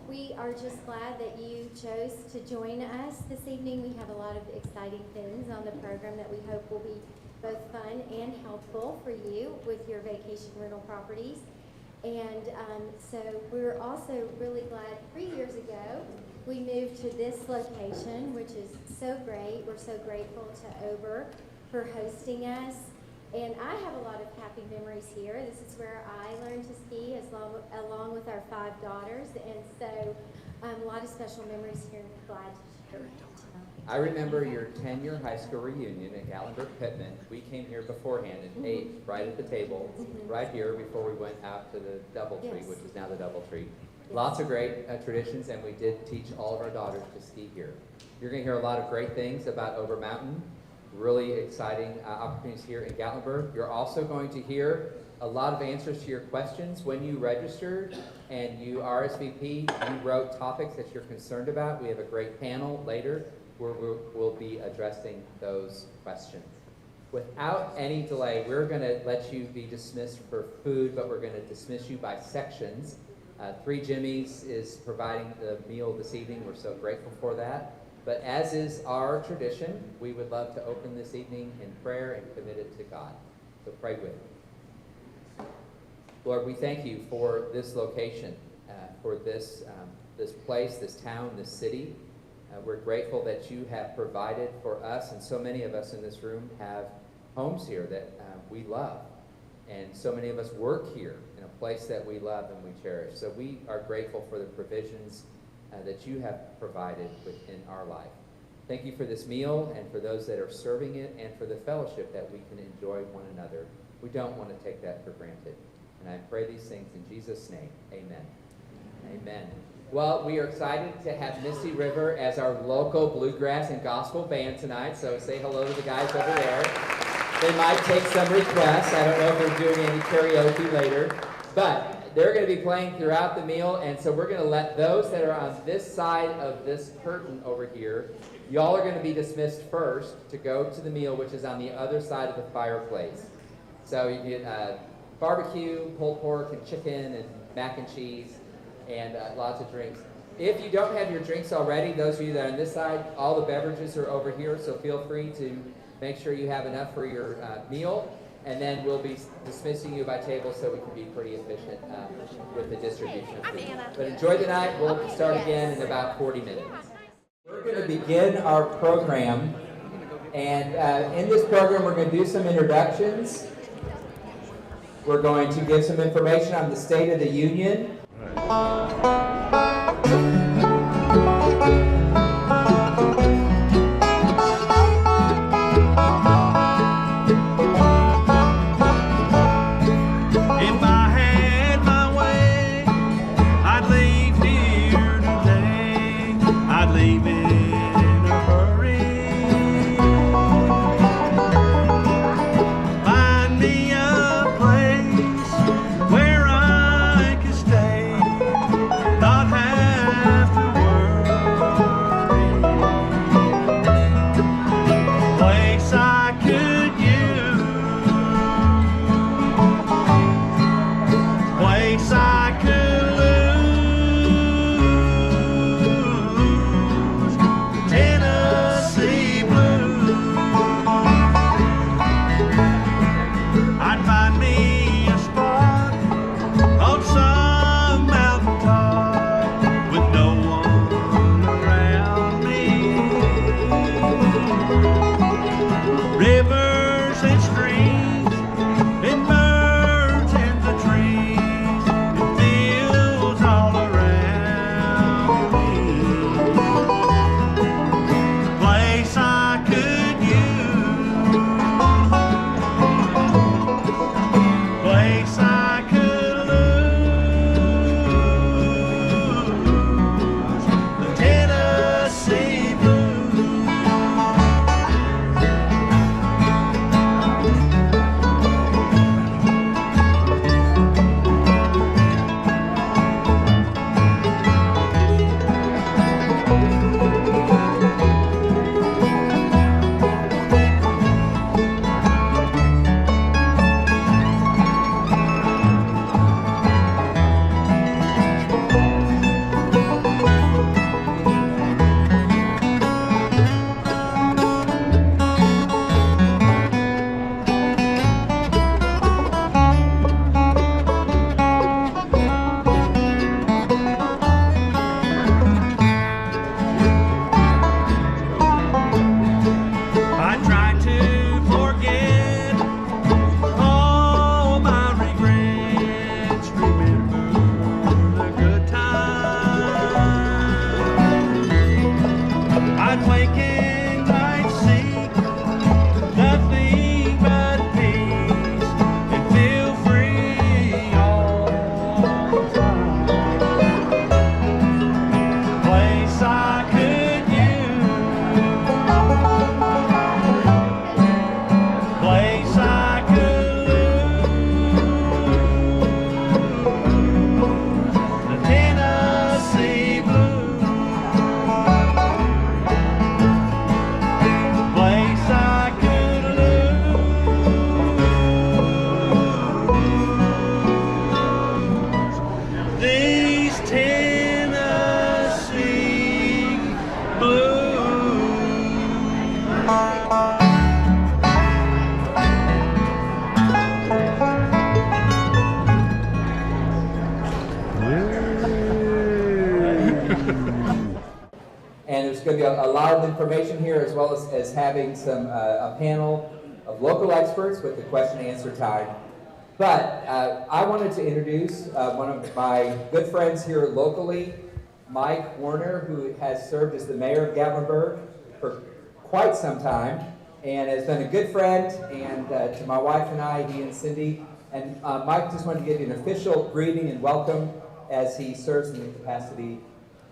We are just glad that you chose to join us this evening. We have a lot of exciting things on the program that we hope will be both fun and helpful for you with your vacation rental properties. And so we're also really glad 3 years ago we moved to this location, which is so great. We're so grateful to Ober for hosting us. And I have a lot of happy memories here. This is where I learned to ski along with our 5 daughters. And so a lot of special memories here. I'm glad to share. I remember your 10-year high school reunion at Gatlinburg-Pittman. We came here beforehand and ate right at the table, right here before we went out to the Doubletree, which is now the Doubletree. Lots of great traditions, and we did teach all of our daughters to ski here. You're going to hear a lot of great things about Ober Mountain. Really exciting opportunities here in Gatlinburg. You're also going to hear a lot of answers to your questions. When you registered and you RSVP, you wrote topics that you're concerned about. We have a great panel later where we'll be addressing those questions. Without any delay, we're going to let you be dismissed for food, but we're going to dismiss you by sections. Three Jimmy's is providing the meal this evening. We're so grateful for that. But as is our tradition, we would love to open this evening in prayer and commit it to God. So pray with me. Lord, we thank you for this location, for this place, this town, this city. We're grateful that you have provided for us, and so many of us in this room have homes here that we love. And so many of us work here in a place that we love and we cherish. So we are grateful for the provisions that you have provided within our life. Thank you for this meal and for those that are serving it and for the fellowship that we can enjoy one another. We don't want to take that for granted. And I pray these things in Jesus' name. Amen. Amen. Well, we are excited to have Misty River as our local bluegrass and gospel band tonight. So say hello to the guys over there. They might take some requests. I don't know if they're doing any karaoke later. But they're going to be playing throughout the meal, and so we're going to let those that are on this side of this curtain over here, y'all are going to be dismissed first to go to the meal, which is on the other side of the fireplace. So you get barbecue, pulled pork, and chicken, and mac and cheese, and lots of drinks. If you don't have your drinks already, those of you that are on this side, all the beverages are over here, so feel free to make sure you have enough for your meal. And then we'll be dismissing you by table so we can be pretty efficient with the distribution of food. But enjoy the night. We'll start again in about 40 minutes. We're going to begin our program. And in this program, we're going to do some introductions. We're going to give some information on the State of the Union. Not a lot of information here, as well as having a panel of local experts with the question and answer time. But I wanted to introduce one of my good friends here locally, Mike Warner, who has served as the mayor of Gatlinburg for quite some time, and has been a good friend, and to my wife and I, he and Cindy. And Mike just wanted to give you an official greeting and welcome as he serves in the capacity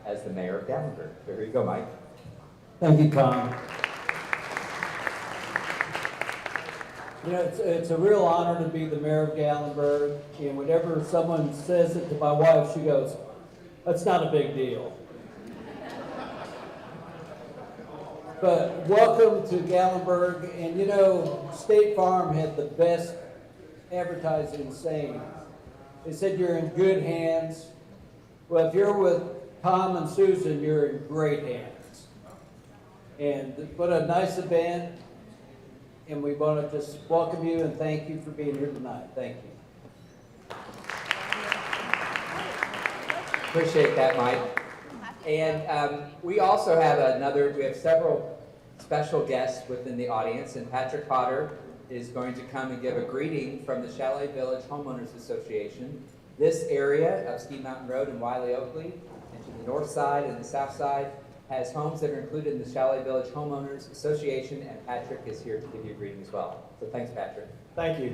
as the mayor of Gatlinburg. So here you go, Mike. Thank you, Tom. You know, it's a real honor to be the mayor of Gatlinburg, and whenever someone says it to my wife, she goes, "That's not a big deal." But welcome to Gatlinburg, and you know, State Farm had the best advertising saying. They said you're in good hands. Well, if you're with Tom and Susan, you're in great hands. And what a nice event, and we want to just welcome you and thank you for being here tonight. Thank you. Appreciate that, Mike. And we also have we have several special guests within the audience, and Patrick Potter is going to come and give a greeting from the Chalet Village Homeowners Association. This area of Ski Mountain Road in Wiley, Oakley, and to the north side and the south side has homes that are included in the Chalet Village Homeowners Association, and Patrick is here to give you a greeting as well. So thanks, Patrick. Thank you.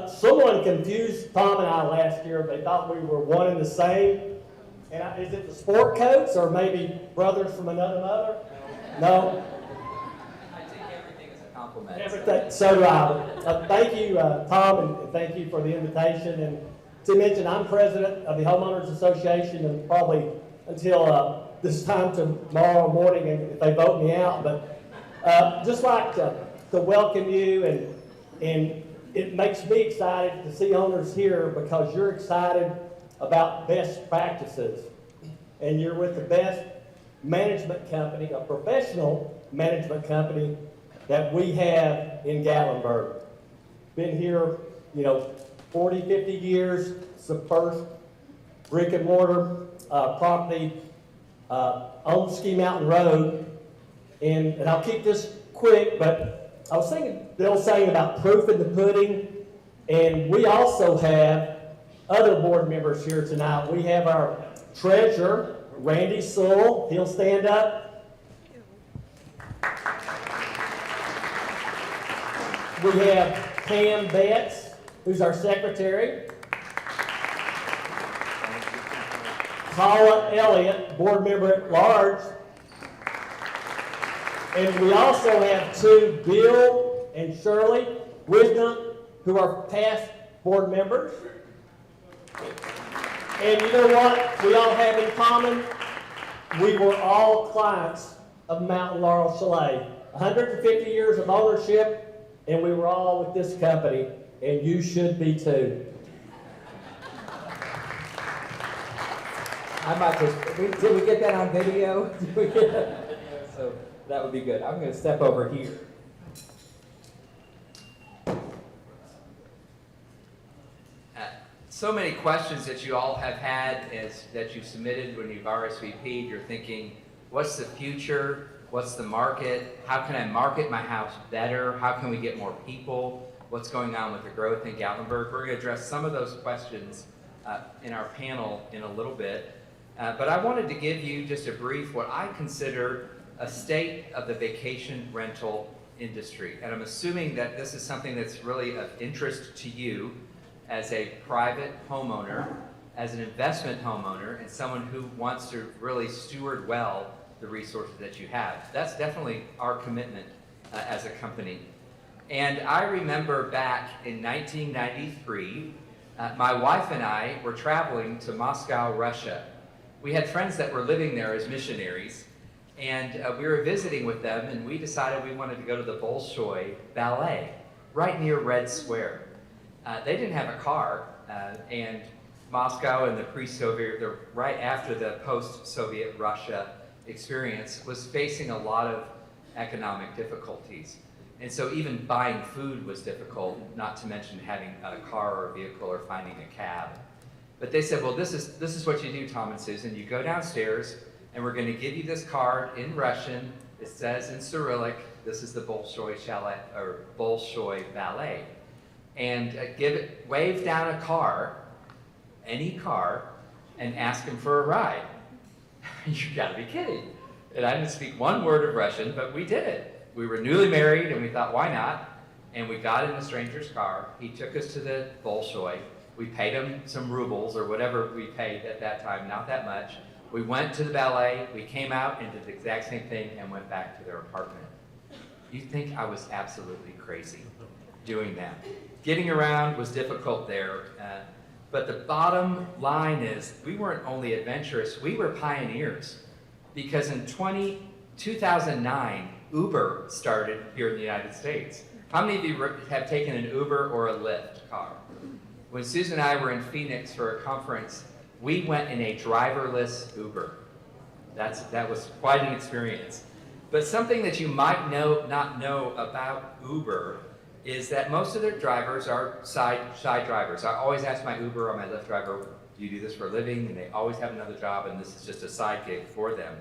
Someone confused Tom and I last year. They thought we were one and the same. And is it the sport coats or maybe brothers from another mother? No? I take everything as a compliment. Everything. So do I. Thank you, Tom, and thank you for the invitation. And to mention, I'm president of the Homeowners Association, and probably until this time tomorrow morning if they vote me out. But just like to welcome you, and it makes me excited to see owners here because you're excited about best practices. And you're with the best management company, a professional management company that we have in Gatlinburg. Been here, 40, 50 years. It's the first brick and mortar property on Ski Mountain Road. And I'll keep this quick, but I was thinking, the old saying about proof in the pudding. And we also have other board members here tonight. We have our treasurer, Randy Sewell. He'll stand up. We have Pam Betts, who's our secretary. Paula Elliott, board member at large. And we also have two, Bill and Shirley Wisdom, who are past board members. And you know what we all have in common? We were all clients of Mountain Laurel Chalet. 150 years of ownership, and we were all with this company, and you should be too. I might just, did we get that on video? Did we get that on video? So that would be good. I'm going to step over here. So many questions that you all have had that you've submitted when you've RSVP'd. You're thinking, what's the future? What's the market? How can I market my house better? How can we get more people? What's going on with the growth in Gatlinburg? We're going to address some of those questions in our panel in a little bit. But I wanted to give you just a brief, what I consider a state of the vacation rental industry. And I'm assuming that this is something that's really of interest to you as a private homeowner, as an investment homeowner, and someone who wants to really steward well the resources that you have. That's definitely our commitment as a company. And I remember back in 1993, my wife and I were traveling to Moscow, Russia. We had friends that were living there as missionaries, and we were visiting with them, and we decided we wanted to go to the Bolshoi Ballet, right near Red Square. They didn't have a car, and Moscow and the pre-Soviet, right after the post-Soviet Russia experience, was facing a lot of economic difficulties. And so even buying food was difficult, not to mention having a car or a vehicle or finding a cab. But they said, well, this is what you do, Tom and Susan. You go downstairs, and we're going to give you this card in Russian, It says in Cyrillic, this is the Bolshoi Chalet, or Bolshoi Ballet. And wave down a car, any car, and ask him for a ride. You gotta be kidding. And I didn't speak one word of Russian, but we did it. We were newly married, and we thought, why not? And we got in a stranger's car. He took us to the Bolshoi. We paid him some rubles, or whatever we paid at that time, not that much. We went to the ballet, we came out and did the exact same thing and went back to their apartment. You'd think I was absolutely crazy doing that. Getting around was difficult there, but the bottom line is we weren't only adventurous, we were pioneers. Because in 2009, Uber started here in the United States. How many of you have taken an Uber or a Lyft car? When Susan and I were in Phoenix for a conference, we went in a driverless Uber. That was quite an experience. But something that you might not know about Uber is that most of their drivers are side drivers. I always ask my Uber or my Lyft driver, do you do this for a living? And they always have another job, and this is just a side gig for them.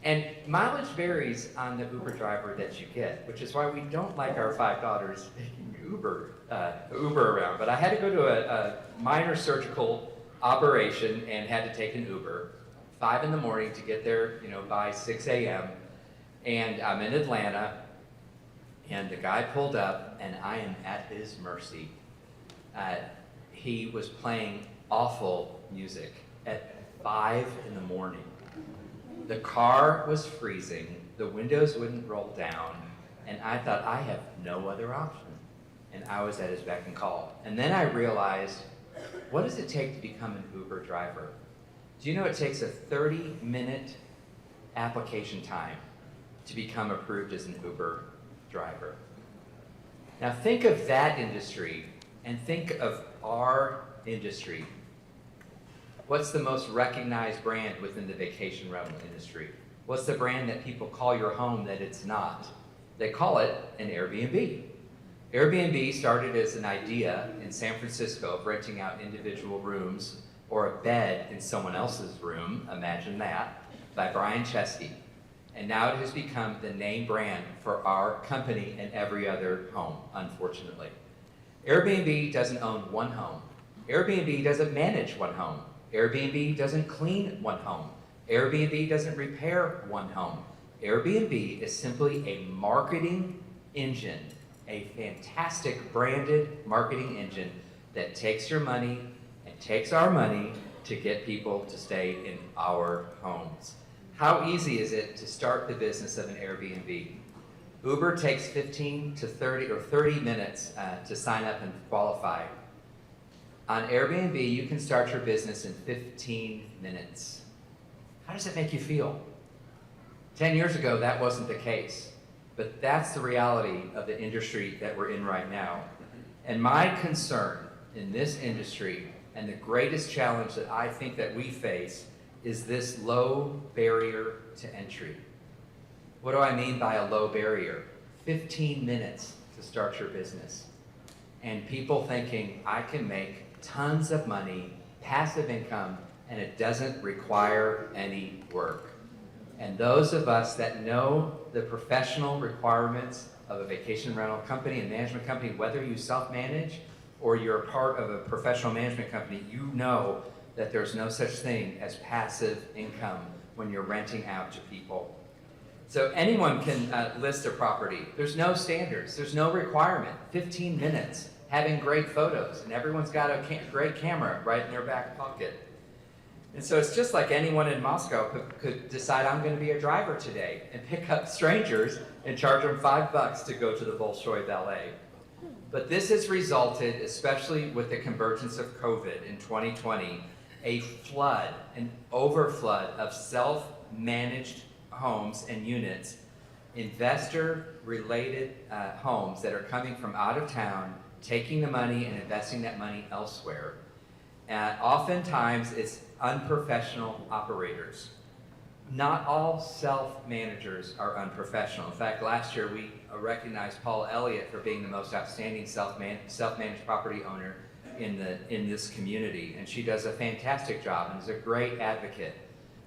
And mileage varies on the Uber driver that you get, which is why we don't like our 5 daughters taking Uber around. But I had to go to a minor surgical operation and had to take an Uber, 5 in the morning to get there, by 6 a.m. And I'm in Atlanta, and the guy pulled up, and I am at his mercy. He was playing awful music at 5 in the morning. The car was freezing, the windows wouldn't roll down, and I thought, I have no other option. And I was at his beck and call. And then I realized, what does it take to become an Uber driver? Do you know it takes a 30-minute application time to become approved as an Uber driver? Now think of that industry and think of our industry. What's the most recognized brand within the vacation rental industry? What's the brand that people call your home that it's not? They call it an Airbnb. Airbnb started as an idea in San Francisco of renting out individual rooms or a bed in someone else's room, imagine that, by Brian Chesky. And now it has become the name brand for our company and every other home, unfortunately. Airbnb doesn't own one home. Airbnb doesn't manage one home. Airbnb doesn't clean one home. Airbnb doesn't repair one home. Airbnb is simply a marketing engine, a fantastic branded marketing engine that takes your money and takes our money to get people to stay in our homes. How easy is it to start the business of an Airbnb? Uber takes 15 to 30 or 30 minutes to sign up and qualify. On Airbnb, you can start your business in 15 minutes. How does that make you feel? 10 years ago, that wasn't the case. But that's the reality of the industry that we're in right now. And my concern in this industry, and the greatest challenge that I think that we face, is this low barrier to entry. What do I mean by a low barrier? 15 minutes to start your business. And people thinking, I can make tons of money, passive income, and it doesn't require any work. And those of us that know the professional requirements of a vacation rental company and management company, whether you self-manage or you're a part of a professional management company, you know that there's no such thing as passive income when you're renting out to people. So anyone can list a property. There's no standards, there's no requirement. 15 minutes, having great photos, and everyone's got a great camera right in their back pocket. And so it's just like anyone in Moscow could decide, I'm going to be a driver today, and pick up strangers and charge them $5 to go to the Bolshoi Ballet. But this has resulted, especially with the convergence of COVID in 2020, a flood, an overflood of self-managed homes and units, investor-related homes that are coming from out of town, taking the money and investing that money elsewhere. Oftentimes, it's unprofessional operators. Not all self-managers are unprofessional. In fact, last year we recognized Paul Elliott for being the most outstanding self-managed property owner in this community, and she does a fantastic job and is a great advocate.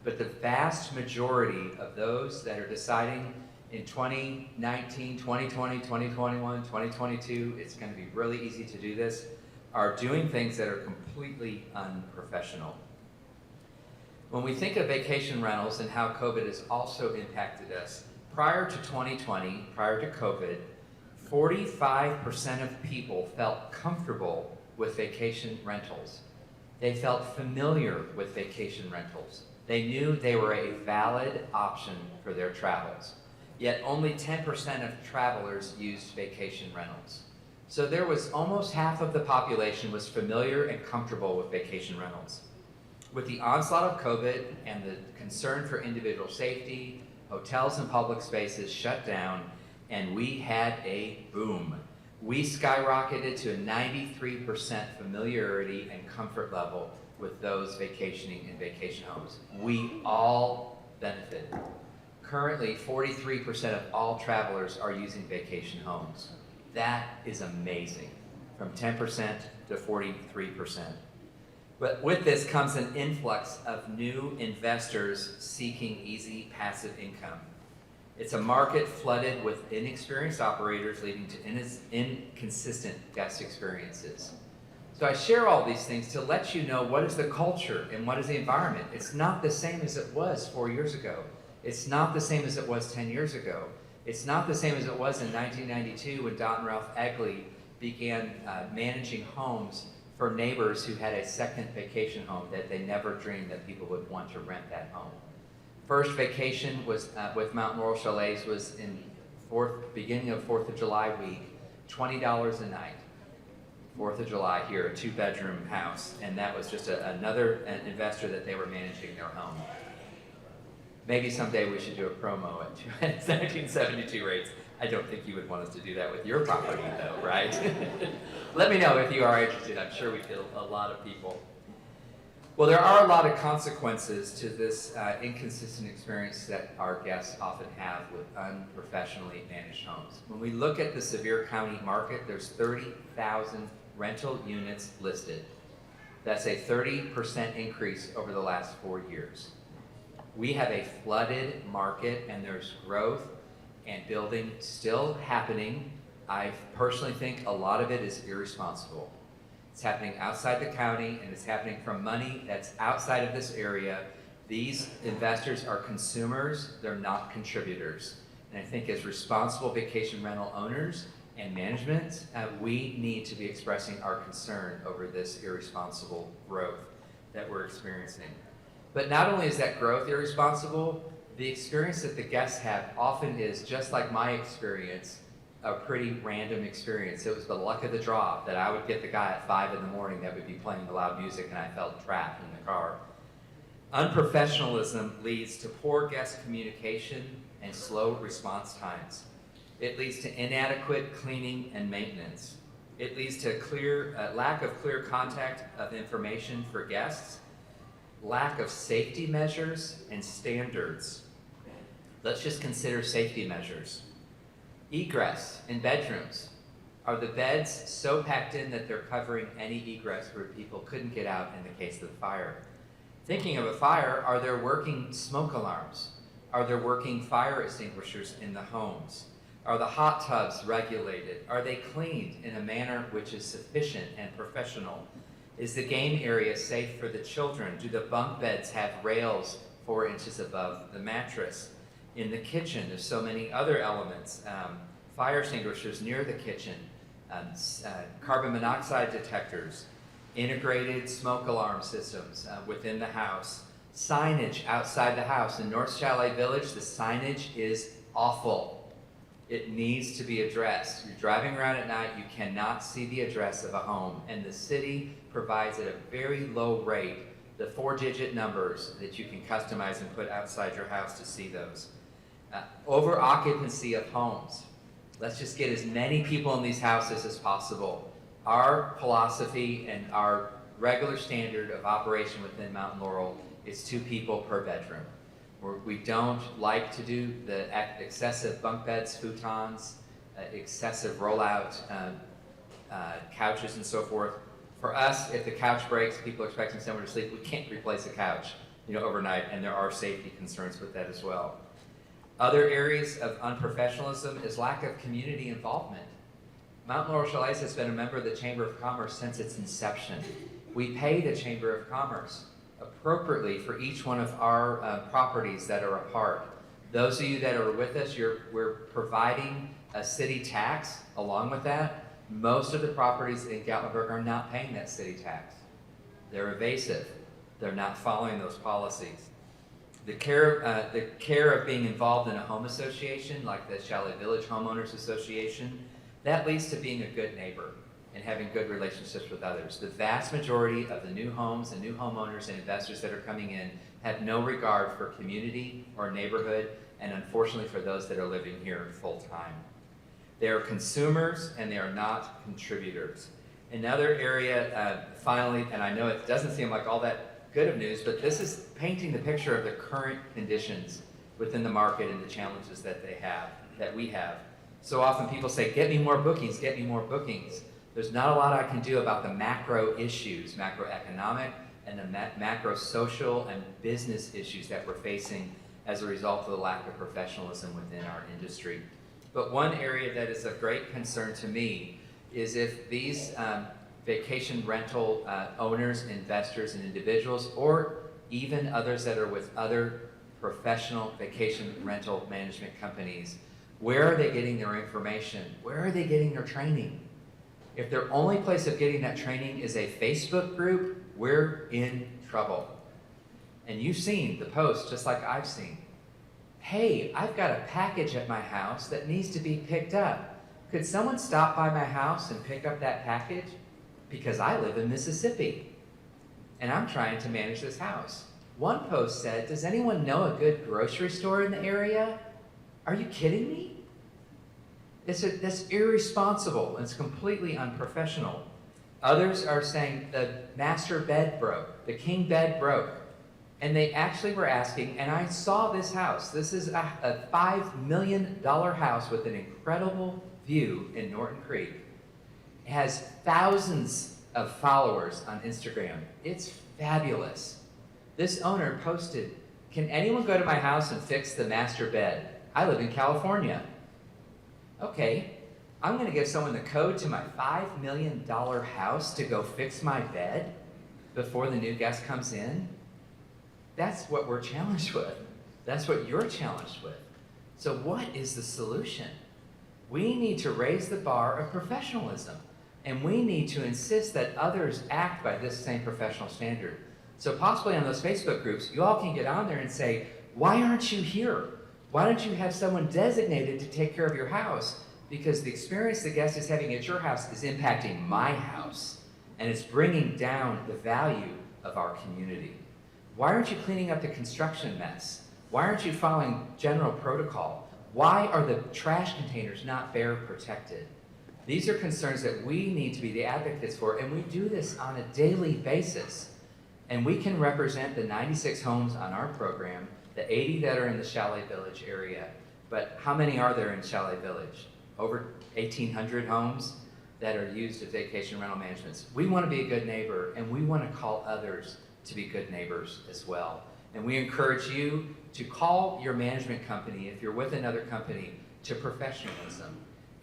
But the vast majority of those that are deciding in 2019, 2020, 2021, 2022, it's going to be really easy to do this, are doing things that are completely unprofessional. When we think of vacation rentals and how COVID has also impacted us, prior to 2020, prior to COVID, 45% of people felt comfortable with vacation rentals. They felt familiar with vacation rentals. They knew they were a valid option for their travels. Yet only 10% of travelers used vacation rentals. So there was almost half of the population was familiar and comfortable with vacation rentals. With the onslaught of COVID and the concern for individual safety, hotels and public spaces shut down, and we had a boom. We skyrocketed to a 93% familiarity and comfort level with those vacationing in vacation homes. We all benefited. Currently, 43% of all travelers are using vacation homes. That is amazing, from 10% to 43%. But with this comes an influx of new investors seeking easy passive income. It's a market flooded with inexperienced operators, leading to inconsistent guest experiences. So I share all these things to let you know what is the culture and what is the environment. It's not the same as it was 4 years ago. It's not the same as it was 10 years ago. It's not the same as it was in 1992 when Don and Ralph Egley began managing homes for neighbors who had a second vacation home that they never dreamed that people would want to rent that home. First vacation was with Mount Laurel Chalets was in beginning of 4th of July week, $20 a night. 4th of July here, a 2-bedroom house, and that was just another investor that they were managing their home. Maybe someday we should do a promo at 1772 rates. I don't think you would want us to do that with your property though, right? Let me know if you are interested. I'm sure we get a lot of people. Well, there are a lot of consequences to this inconsistent experience that our guests often have with unprofessionally managed homes. When we look at the Sevier County market, there's 30,000 rental units listed. That's a 30% increase over the last 4 years. We have a flooded market and there's growth and building still happening. I personally think a lot of it is irresponsible. It's happening outside the county and it's happening from money that's outside of this area. These investors are consumers, they're not contributors. And I think as responsible vacation rental owners and management, we need to be expressing our concern over this irresponsible growth that we're experiencing. But not only is that growth irresponsible, the experience that the guests have often is just like my experience, a pretty random experience. It was the luck of the draw that I would get the guy at 5 in the morning that would be playing the loud music and I felt trapped in the car. Unprofessionalism leads to poor guest communication and slow response times. It leads to inadequate cleaning and maintenance. It leads to lack of clear contact of information for guests, lack of safety measures and standards. Let's just consider safety measures. Egress in bedrooms. Are the beds so packed in that they're covering any egress where people couldn't get out in the case of a fire? Thinking of a fire, are there working smoke alarms? Are there working fire extinguishers in the homes? Are the hot tubs regulated? Are they cleaned in a manner which is sufficient and professional? Is the game area safe for the children? Do the bunk beds have rails 4 inches above the mattress? In the kitchen, there's so many other elements. Fire extinguishers near the kitchen, carbon monoxide detectors, integrated smoke alarm systems within the house, signage outside the house. In North Chalet Village, the signage is awful. It needs to be addressed. You're driving around at night, you cannot see the address of a home, and the city provides at a very low rate the 4-digit numbers that you can customize and put outside your house to see those. Over occupancy of homes. Let's just get as many people in these houses as possible. Our philosophy and our regular standard of operation within Mount Laurel is 2 people per bedroom. We don't like to do the excessive bunk beds, futons, excessive rollout couches and so forth. For us, if the couch breaks, people are expecting someone to sleep, we can't replace a couch. overnight, and there are safety concerns with that as well. Other areas of unprofessionalism is lack of community involvement. Mount Laurel Chalets has been a member of the Chamber of Commerce since its inception. We pay the Chamber of Commerce appropriately for each one of our properties that are a part. Those of you that are with us, we're providing a city tax along with that. Most of the properties in Gatlinburg are not paying that city tax. They're evasive. They're not following those policies. The care of being involved in a home association like the Chalet Village Homeowners Association, that leads to being a good neighbor and having good relationships with others. The vast majority of the new homes and new homeowners and investors that are coming in have no regard for community or neighborhood, and unfortunately for those that are living here full time. They are consumers and they are not contributors. Another area, finally, and I know it doesn't seem like all that good of news, but this is painting the picture of the current conditions within the market and the challenges that we have. So often people say, get me more bookings, get me more bookings. There's not a lot I can do about the macro issues, macroeconomic and the macro social and business issues that we're facing as a result of the lack of professionalism within our industry. But one area that is of great concern to me is if these vacation rental owners, investors, and individuals, or even others that are with other professional vacation rental management companies, where are they getting their information? Where are they getting their training? If their only place of getting that training is a Facebook group, we're in trouble. And you've seen the posts just like I've seen. Hey, I've got a package at my house that needs to be picked up. Could someone stop by my house and pick up that package? Because I live in Mississippi and I'm trying to manage this house. One post said, does anyone know a good grocery store in the area? Are you kidding me? That's irresponsible. It's completely unprofessional. Others are saying the master bed broke, the king bed broke. And they actually were asking, and I saw this house. This is a $5 million house with an incredible view in Norton Creek. It has thousands of followers on Instagram. It's fabulous. This owner posted, can anyone go to my house and fix the master bed? I live in California. Okay, I'm going to give someone the code to my $5 million house to go fix my bed before the new guest comes in? That's what we're challenged with. That's what you're challenged with. So what is the solution? We need to raise the bar of professionalism, and we need to insist that others act by this same professional standard. So possibly on those Facebook groups, you all can get on there and say, why aren't you here? Why don't you have someone designated to take care of your house? Because the experience the guest is having at your house is impacting my house, and it's bringing down the value of our community. Why aren't you cleaning up the construction mess? Why aren't you following general protocol? Why are the trash containers not bear protected? These are concerns that we need to be the advocates for, and we do this on a daily basis. And we can represent the 96 homes on our program, the 80 that are in the Chalet Village area. But how many are there in Chalet Village? Over 1,800 homes that are used as vacation rental managements. We want to be a good neighbor, and we want to call others to be good neighbors as well. And we encourage you to call your management company, if you're with another company, to professionalism.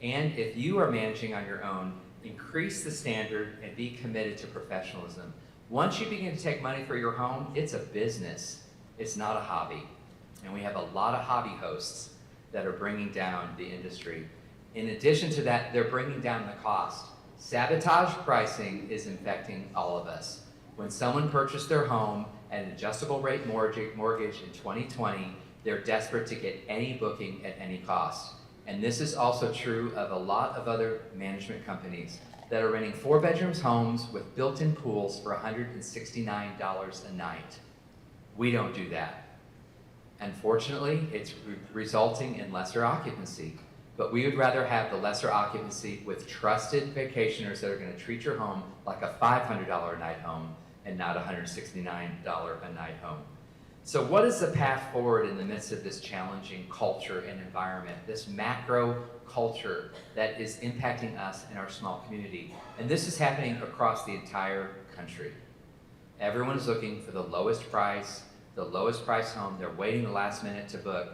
And if you are managing on your own, increase the standard and be committed to professionalism. Once you begin to take money for your home, it's a business. It's not a hobby. And we have a lot of hobby hosts that are bringing down the industry. In addition to that, they're bringing down the cost. Sabotage pricing is infecting all of us. When someone purchased their home at an adjustable rate mortgage in 2020, they're desperate to get any booking at any cost. And this is also true of a lot of other management companies that are renting 4-bedroom homes with built-in pools for $169 a night. We don't do that. Unfortunately, it's resulting in lesser occupancy. But we would rather have the lesser occupancy with trusted vacationers that are going to treat your home like a $500 a night home and not a $169 a night home. So what is the path forward in the midst of this challenging culture and environment, this macro culture that is impacting us in our small community? And this is happening across the entire country. Everyone is looking for the lowest price, the lowest price home. They're waiting the last minute to book.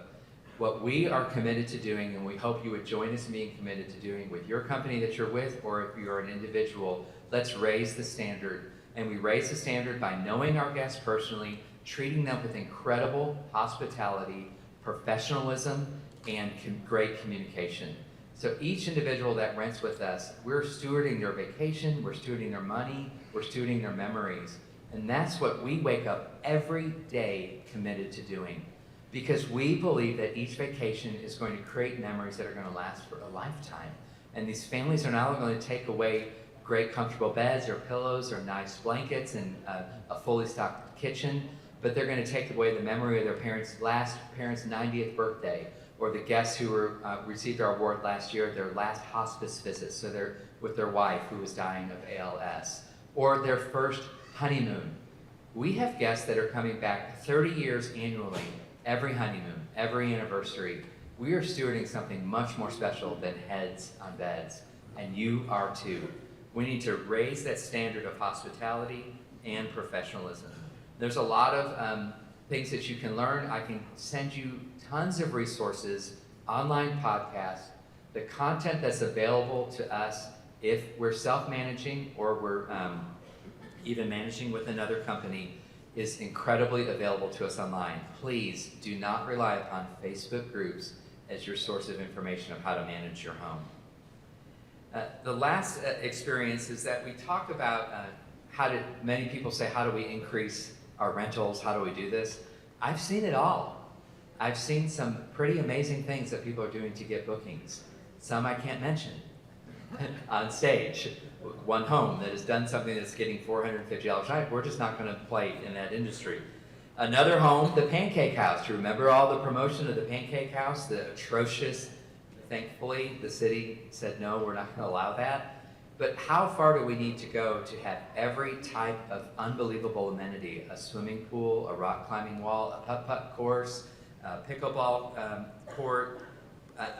What we are committed to doing, and we hope you would join us in being committed to doing with your company that you're with, or if you're an individual, let's raise the standard. And we raise the standard by knowing our guests personally, treating them with incredible hospitality, professionalism, and great communication. So each individual that rents with us, we're stewarding their vacation, we're stewarding their money, we're stewarding their memories. And that's what we wake up every day committed to doing. Because we believe that each vacation is going to create memories that are going to last for a lifetime. And these families are not only going to take away great comfortable beds or pillows or nice blankets and a fully stocked kitchen, but they're going to take away the memory of their parents' 90th birthday, or the guests who received our award last year, their last hospice visit, so they're with their wife who was dying of ALS, or their first honeymoon. We have guests that are coming back 30 years annually, every honeymoon, every anniversary. We are stewarding something much more special than heads on beds, and you are too. We need to raise that standard of hospitality and professionalism. There's a lot of things that you can learn. I can send you tons of resources, online podcasts, the content that's available to us if we're self-managing or we're even managing with another company is incredibly available to us online. Please do not rely upon Facebook groups as your source of information of how to manage your home. The last experience is that we talk about many people say, how do we increase our rentals? How do we do this? I've seen it all. I've seen some pretty amazing things that people are doing to get bookings. Some I can't mention on stage. One home that has done something that's getting $450 a night, we're just not going to play in that industry. Another home, the Pancake House. Do you remember all the promotion of the Pancake House? The atrocious, thankfully, the city said, no, we're not going to allow that. But how far do we need to go to have every type of unbelievable amenity? A swimming pool, a rock climbing wall, a putt-putt course, a pickleball court,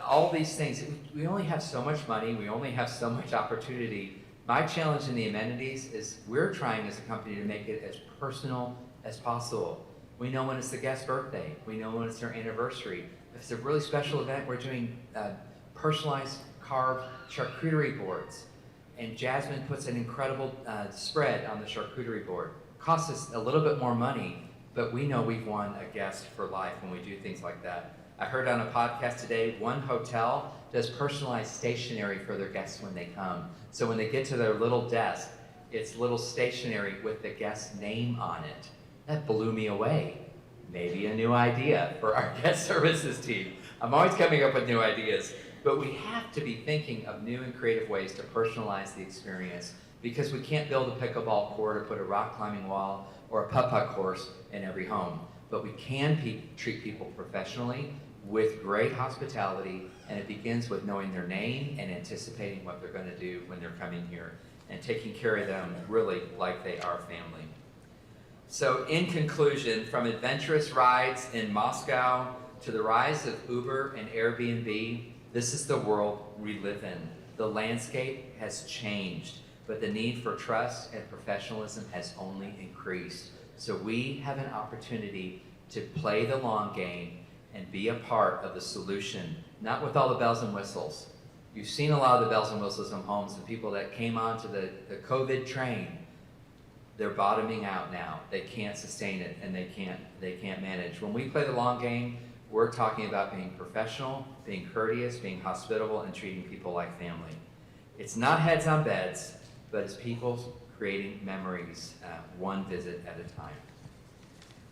all these things. We only have so much money. We only have so much opportunity. My challenge in the amenities is we're trying as a company to make it as personal as possible. We know when it's the guest's birthday. We know when it's their anniversary. If it's a really special event, we're doing personalized carved charcuterie boards. And Jasmine puts an incredible spread on the charcuterie board. Costs us a little bit more money, but we know we've won a guest for life when we do things like that. I heard on a podcast today, one hotel does personalized stationery for their guests when they come. So when they get to their little desk, it's little stationery with the guest's name on it. That blew me away. Maybe a new idea for our guest services team. I'm always coming up with new ideas, but we have to be thinking of new and creative ways to personalize the experience, because we can't build a pickleball court or put a rock climbing wall or a putt-putt course in every home. But we can treat people professionally with great hospitality, and it begins with knowing their name and anticipating what they're going to do when they're coming here and taking care of them really like they are family. So in conclusion, from adventurous rides in Moscow to the rise of Uber and Airbnb, this is the world we live in. The landscape has changed, but the need for trust and professionalism has only increased. So we have an opportunity to play the long game and be a part of the solution, not with all the bells and whistles. You've seen a lot of the bells and whistles in homes, and people that came onto the COVID train, they're bottoming out now. They can't sustain it, and they can't manage. When we play the long game, we're talking about being professional, being courteous, being hospitable, and treating people like family. It's not heads on beds, but it's people creating memories one visit at a time.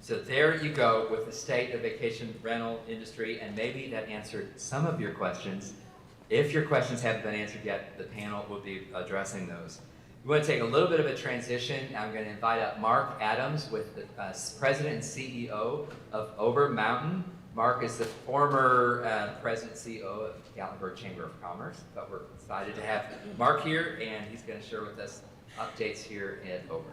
So there you go with the state of vacation rental industry, and maybe that answered some of your questions. If your questions haven't been answered yet, the panel will be addressing those. We want to take a little bit of a transition. I'm going to invite up Mark Adams, with the President and CEO of Over Mountain. Mark is the former President and CEO of Gatlinburg Chamber of Commerce, but we're excited to have Mark here, and he's going to share with us updates here at Over.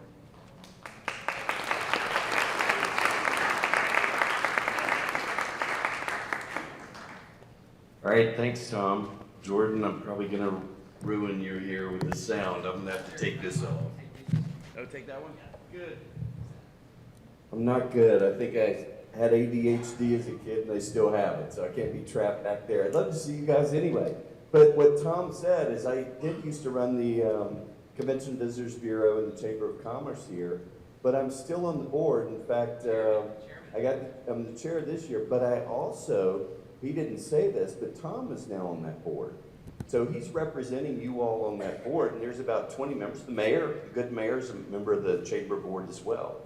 All right, thanks, Tom. Jordan, I'm probably going to ruin your hair with the sound. I'm going to have to take this off. Oh, take that one? Good. I'm not good. I think I had ADHD as a kid and I still have it, so I can't be trapped back there. I'd love to see you guys anyway. But what Tom said is I did used to run the Convention Visitors Bureau in the Chamber of Commerce here, but I'm still on the board. In fact, I'm the chair this year, but I also, he didn't say this, but Tom is now on that board. So he's representing you all on that board, and there's about 20 members. The mayor, the good mayor, is a member of the chamber board as well.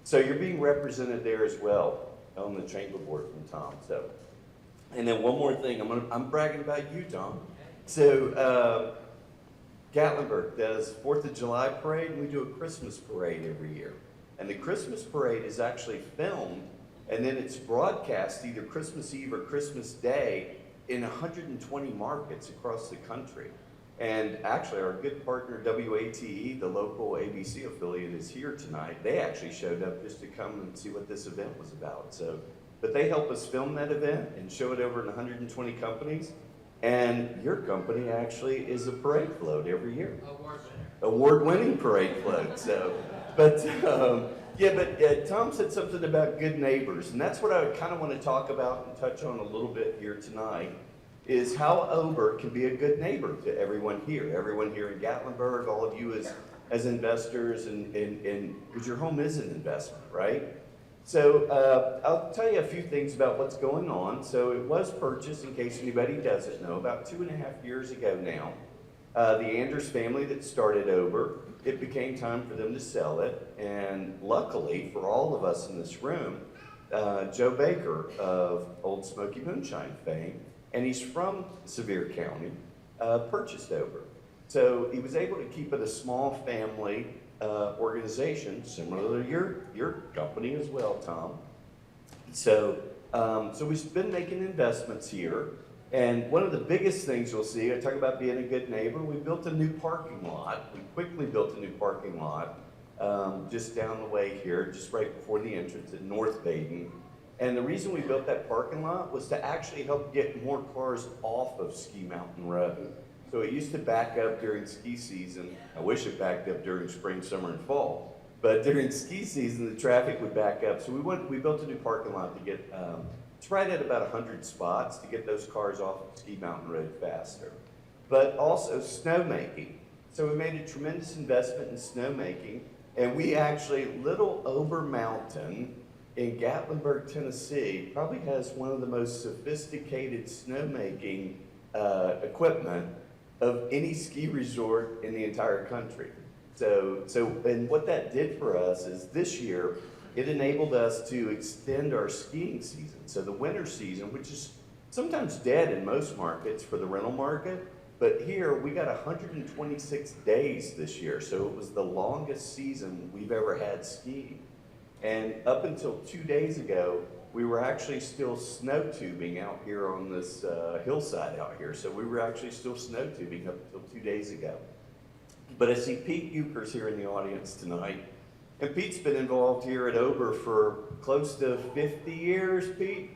So you're being represented there as well on the chamber board from Tom. So, and then one more thing, I'm bragging about you, Tom. So Gatlinburg does 4th of July parade, and we do a Christmas parade every year. And the Christmas parade is actually filmed, and then it's broadcast either Christmas Eve or Christmas Day in 120 markets across the country. And actually, our good partner, WATE, the local ABC affiliate, is here tonight. They actually showed up just to come and see what this event was about. So, but they help us film that event and show it over in 120 companies. And your company actually is a parade float every year. Award-winning parade float. So, but Tom said something about good neighbors, and that's what I kind of want to talk about and touch on a little bit here tonight. Is how Ober can be a good neighbor to everyone here in Gatlinburg, all of you as investors, and because your home is an investment, right? So I'll tell you a few things about what's going on. So it was purchased, in case anybody doesn't know, about 2.5 years ago now. The Anders family that started Ober, it became time for them to sell it, and luckily for all of us in this room, Joe Baker of Old Smoky Moonshine fame, and he's from Sevier County, purchased Ober. So he was able to keep it a small family organization, similar to your company as well, Tom. So we've been making investments here, and one of the biggest things you'll see, I talk about being a good neighbor, we built a new parking lot. We quickly built a new parking lot just down the way here, just right before the entrance at North Baden. And the reason we built that parking lot was to actually help get more cars off of Ski Mountain Road. So it used to back up during ski season. I wish it backed up during spring, summer, and fall. But during ski season, the traffic would back up. So we built a new parking lot to get, it's right at about 100 spots to get those cars off of Ski Mountain Road faster. But also snowmaking. So we made a tremendous investment in snowmaking. And we actually, Little Ober Mountain in Gatlinburg, Tennessee, probably has one of the most sophisticated snowmaking equipment of any ski resort in the entire country. So, and what that did for us is this year, it enabled us to extend our skiing season. So the winter season, which is sometimes dead in most markets for the rental market, but here we got 126 days this year. So it was the longest season we've ever had skiing. And up until 2 days ago, we were actually still snow tubing out here on this hillside out here. So we were actually still snow tubing up until 2 days ago. But I see Pete Euchre's here in the audience tonight. And Pete's been involved here at Ober for close to 50 years, Pete?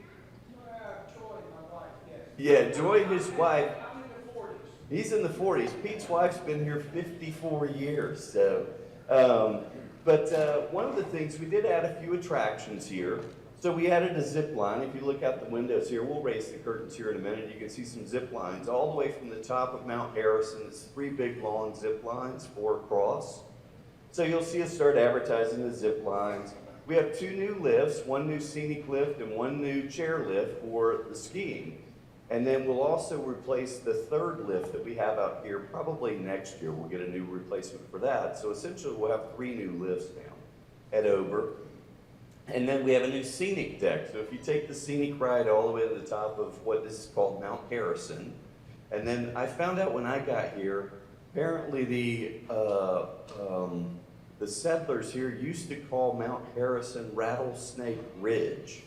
Joy, my wife, yes. Yeah, Joy, his wife. I'm in the 40s. He's in the 40s. Pete's wife's been here 54 years. So, one of the things, we did add a few attractions here. So we added a zip line. If you look out the windows here, we'll raise the curtains here in a minute. You can see some zip lines all the way from the top of Mount Harrison. It's 3 big long zip lines, 4 across. So you'll see us start advertising the zip lines. We have 2 new lifts, 1 new scenic lift and 1 new chair lift for the skiing. And then we'll also replace the 3rd lift that we have out here. Probably next year we'll get a new replacement for that. So essentially we'll have 3 new lifts now at Ober. And then we have a new scenic deck. So if you take the scenic ride all the way to the top of what this is called Mount Harrison, and then I found out when I got here, apparently the settlers here used to call Mount Harrison Rattlesnake Ridge.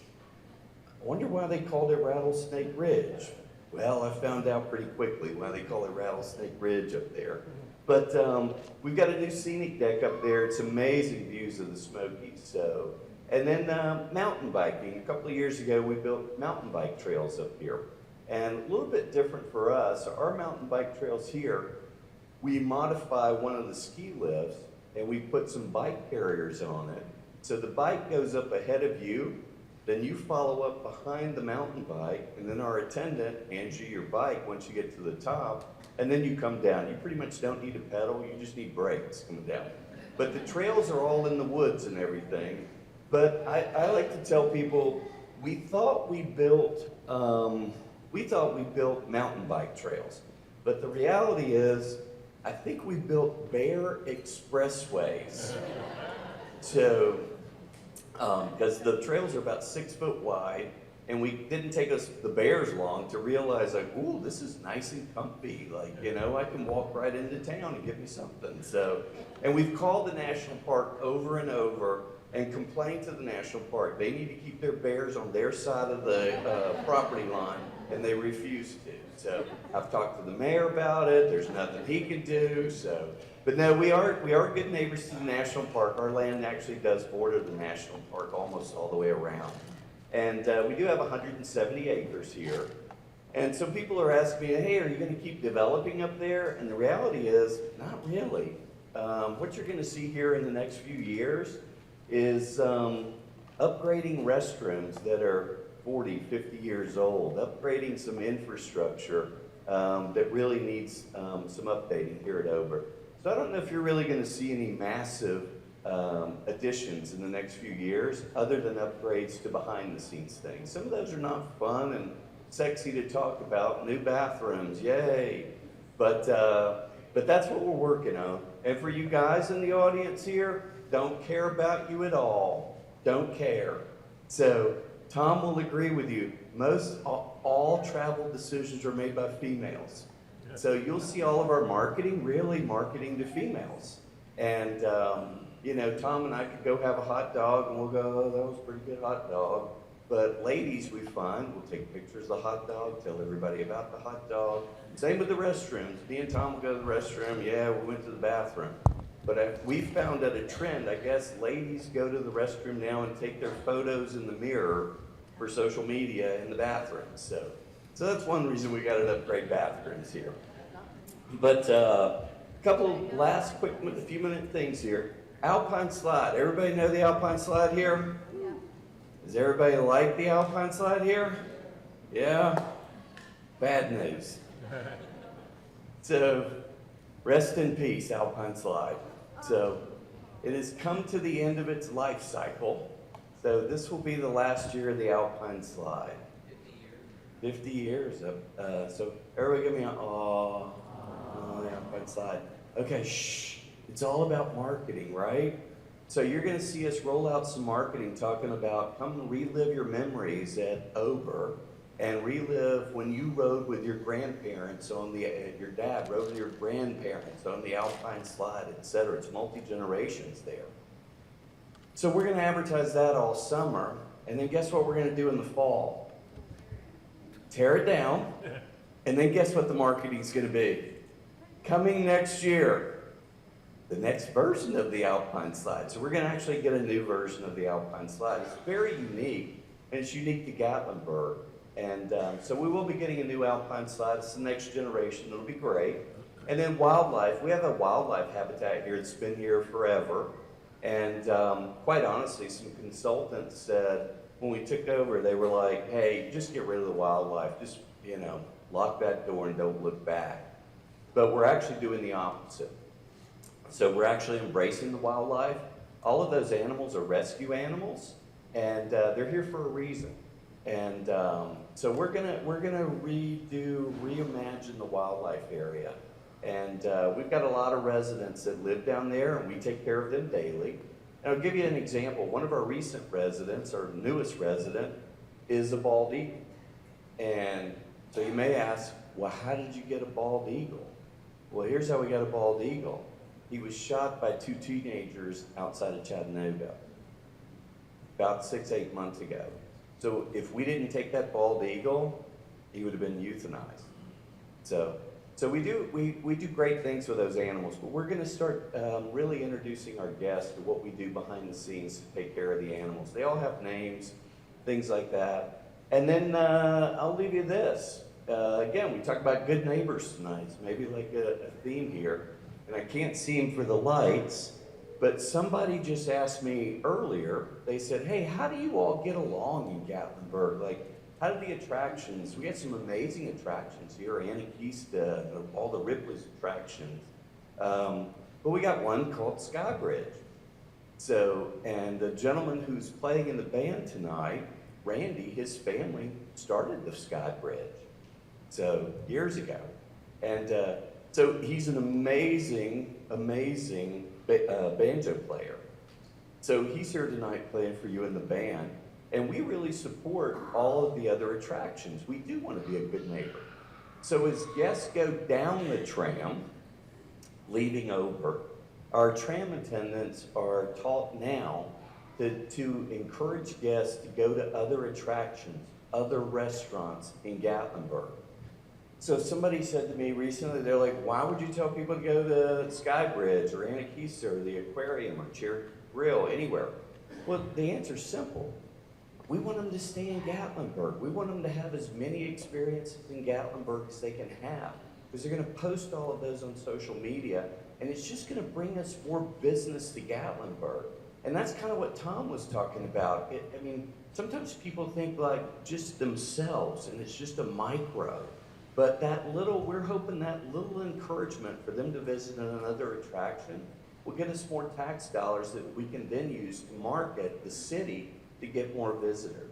I wonder why they called it Rattlesnake Ridge. Well, I found out pretty quickly why they call it Rattlesnake Ridge up there. But we've got a new scenic deck up there. It's amazing views of the Smokies. So, and then mountain biking. A couple of years ago, we built mountain bike trails up here. And a little bit different for us, our mountain bike trails here, we modify one of the ski lifts and we put some bike carriers on it So the bike goes up ahead of you, then you follow up behind the mountain bike, and then our attendant hands you your bike once you get to the top, and then you come down. You pretty much don't need a pedal, you just need brakes coming down. But the trails are all in the woods and everything. But I like to tell people, we thought we built mountain bike trails. But the reality is, I think we built bear expressways. So, because the trails are about 6 foot wide, and we didn't take us, the bears, long to realize, like, ooh, this is nice and comfy. Like, you know, I can walk right into town and get me something. So, and we've called the national park over and over and complained to the national park. They need to keep their bears on their side of the property line, and they refuse to. So I've talked to the mayor about it. There's nothing he can do. So, but no, we are good neighbors to the national park. Our land actually does border the national park almost all the way around. And we do have 170 acres here. And so people are asking me, hey, are you going to keep developing up there? And the reality is, not really. What you're going to see here in the next few years is upgrading restrooms that are 40, 50 years old, upgrading some infrastructure that really needs some updating here at Ober. So I don't know if you're really going to see any massive additions in the next few years, other than upgrades to behind-the-scenes things. Some of those are not fun and sexy to talk about. New bathrooms, yay! But that's what we're working on. And for you guys in the audience here, don't care about you at all. Don't care. So Tom will agree with you. Most all travel decisions are made by females. So you'll see all of our marketing really marketing to females. And you know, Tom and I could go have a hot dog and we'll go, oh, that was a pretty good hot dog. But ladies, we find, will take pictures of the hot dog, tell everybody about the hot dog. Same with the restrooms. Me and Tom will go to the restroom. Yeah, we went to the bathroom. But we found that a trend, I guess ladies go to the restroom now and take their photos in the mirror for social media in the bathroom. So that's one reason we got to upgrade bathrooms here. But a couple last quick, a few minute things here. Alpine slide. Everybody know the Alpine slide here? Yeah. Does everybody like the Alpine slide here? Yeah? Bad news. So, rest in peace, Alpine slide. So, it has come to the end of its life cycle. So, this will be the last year of the Alpine slide. 50 years. So, everybody give me the Alpine slide. Okay, shh. It's all about marketing, right? So you're going to see us roll out some marketing talking about come relive your memories at Ober and relive when you rode with your grandparents on the, your dad rode with your grandparents on the Alpine slide, etc. It's multi-generations there. So we're going to advertise that all summer. And then guess what we're going to do in the fall? Tear it down. And then guess what the marketing's going to be? Coming next year. The next version of the Alpine slide. So we're going to actually get a new version of the Alpine slide. It's very unique, and it's unique to Gatlinburg. And so we will be getting a new Alpine slide. It's the next generation. It'll be great. And then wildlife. We have a wildlife habitat here that's been here forever. And quite honestly, some consultants said when we took over, they were like, hey, just get rid of the wildlife. Just, you know, lock that door and don't look back. But we're actually doing the opposite. So we're actually embracing the wildlife. All of those animals are rescue animals, and they're here for a reason. And so we're gonna reimagine the wildlife area. And we've got a lot of residents that live down there, and we take care of them daily. And I'll give you an example. One of our recent residents, our newest resident, is a bald eagle. And so you may ask, well, how did you get a bald eagle? Well, here's how we got a bald eagle. He was shot by 2 teenagers outside of Chattanooga about 6-8 months ago. So if we didn't take that bald eagle, he would have been euthanized. So we do great things with those animals, but we're going to start really introducing our guests to what we do behind the scenes to take care of the animals. They all have names, things like that. And then I'll leave you this. Again, we talked about good neighbors tonight, so maybe like a theme here. And I can't see him for the lights, But somebody just asked me earlier, they said, hey, how do you all get along in Gatlinburg? Like, how do the attractions, we had some amazing attractions here, Anarchista, all the Ripley's attractions. But we got one called Skybridge. So, and the gentleman who's playing in the band tonight, Randy, his family started the Skybridge. So, years ago. And so he's an amazing banjo player. So he's here tonight playing for you in the band, and we really support all of the other attractions. We do want to be a good neighbor. So as guests go down the tram, leaving over, our tram attendants are taught now to encourage guests to go to other attractions, other restaurants in Gatlinburg. So somebody said to me recently, they're like, why would you tell people to go to Skybridge or Anarchista or the aquarium or Cherry Grill, anywhere? Well, the answer's simple. We want them to stay in Gatlinburg. We want them to have as many experiences in Gatlinburg as they can have, because they're going to post all of those on social media, and it's just going to bring us more business to Gatlinburg. And that's kind of what Tom was talking about. I mean, sometimes people think like just themselves, and it's just a micro. But we're hoping that little encouragement for them to visit another attraction will get us more tax dollars that we can then use to market the city to get more visitors.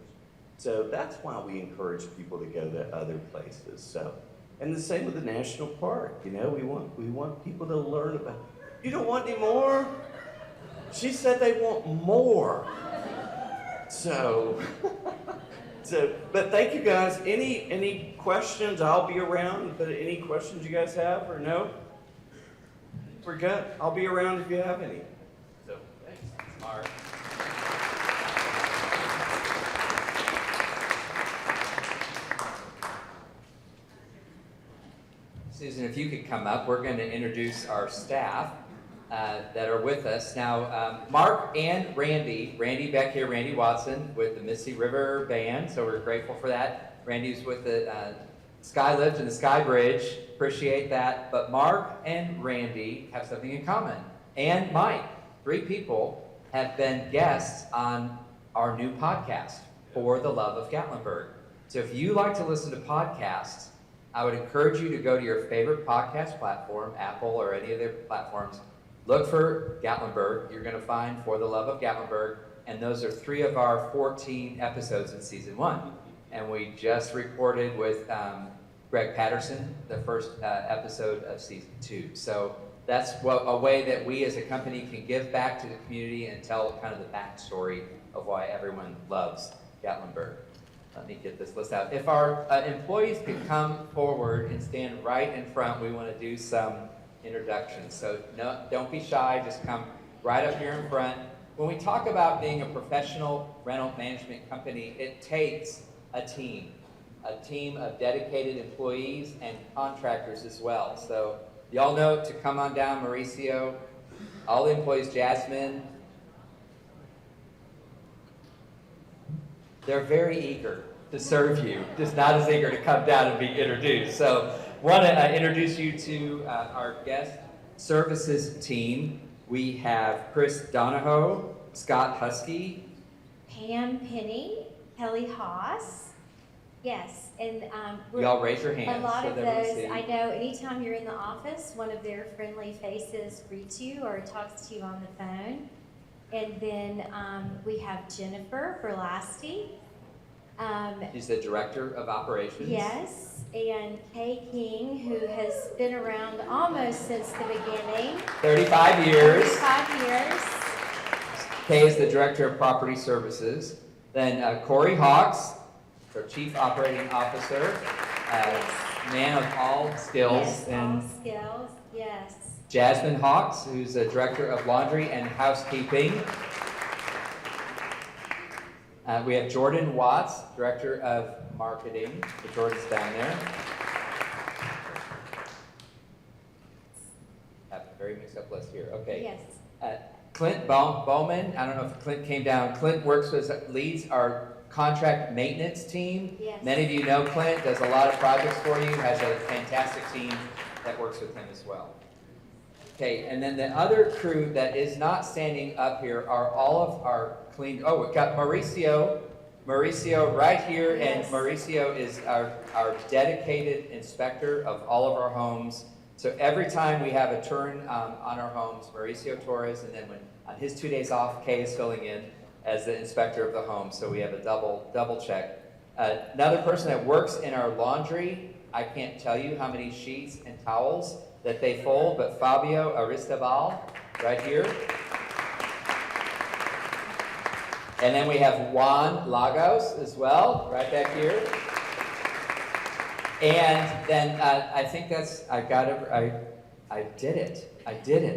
So that's why we encourage people to go to other places. So, and the same with the national park. You know, we want people to learn about. You don't want any more? She said they want more. So. But thank you guys. Any questions? I'll be around. But any questions you guys have or no? We're good. I'll be around if you have any. So thanks. Mark. Susan, if you could come up, we're going to introduce our staff that are with us. Now, Mark and Randy back here, Randy Watson with the Mississippi River Band, so we're grateful for that. Randy's with the Skylift and the Skybridge, appreciate that. But Mark and Randy have something in common. And Mike, 3 people have been guests on our new podcast, For the Love of Gatlinburg. So if you like to listen to podcasts, I would encourage you to go to your favorite podcast platform, Apple or any of their platforms. Look for Gatlinburg. You're going to find For the Love of Gatlinburg. And those are 3 of our 14 episodes in season 1. And we just recorded with Greg Patterson, the first episode of season 2. So that's a way that we as a company can give back to the community and tell kind of the backstory of why everyone loves Gatlinburg. Let me get this list out. If our employees could come forward and stand right in front, we want to do some introductions. So no, don't be shy, just come right up here in front. When we talk about being a professional rental management company, it takes a team of dedicated employees and contractors as well. So y'all know to come on down, Mauricio, all the employees, Jasmine, they're very eager to serve you, just not as eager to come down and be introduced. So want to introduce you to our guest services team. We have Chris Donahoe, Scott Husky, Pam Penny, Kelly Haas. Yes, and y'all raise your hands. a lot so of that we those, see. I know anytime you're in the office, one of their friendly faces greets you or talks to you on the phone. And then we have Jennifer Berlasti. She's the director of operations. Yes, and Kay King, who has been around almost since the beginning. 35 years. 35 years. Kay is the director of property services. Then Corey Hawks, our chief operating officer, man of all skills. Yes, and all skills, yes. Jasmine Hawks, who's the director of laundry and housekeeping. We have Jordan Watts, director of marketing. So Jordan's down there. Have a very mixed up list here. Okay. Yes. Clint Bowman, I don't know if Clint came down. Clint leads our contract maintenance team. Yes. Many of you know Clint, does a lot of projects for you, has a fantastic team that works with him as well. Okay, and then the other crew that is not standing up here are all of our we've got Mauricio right here, and Yes. Mauricio is our dedicated inspector of all of our homes. So every time we have a turn on our homes, Mauricio Torres, and then when on his 2 days off, Kay is filling in as the inspector of the home, so we have a double check. Another person that works in our laundry, I can't tell you how many sheets and towels that they fold, but Fabio Aristobal, right here. And then we have Juan Lagos as well, right back here. And then I think I did it.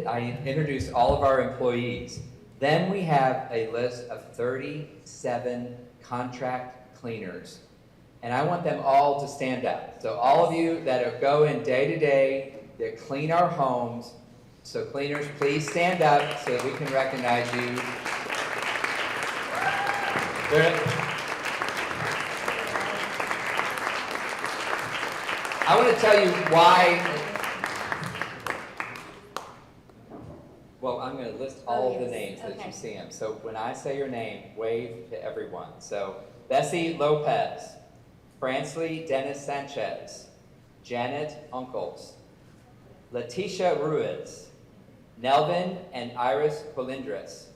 I introduced all of our employees. Then we have a list of 37 contract cleaners. And I want them all to stand up. So all of you that go in day to day, that clean our homes, so cleaners, please stand up so that we can recognize you. I want to tell you why. Well, I'm going to list all of the names that you see them. So when I say your name, wave to everyone. So Bessie Lopez, Fransley Dennis Sanchez, Janet Uncles, Leticia Ruiz, Nelvin and Iris Colindres.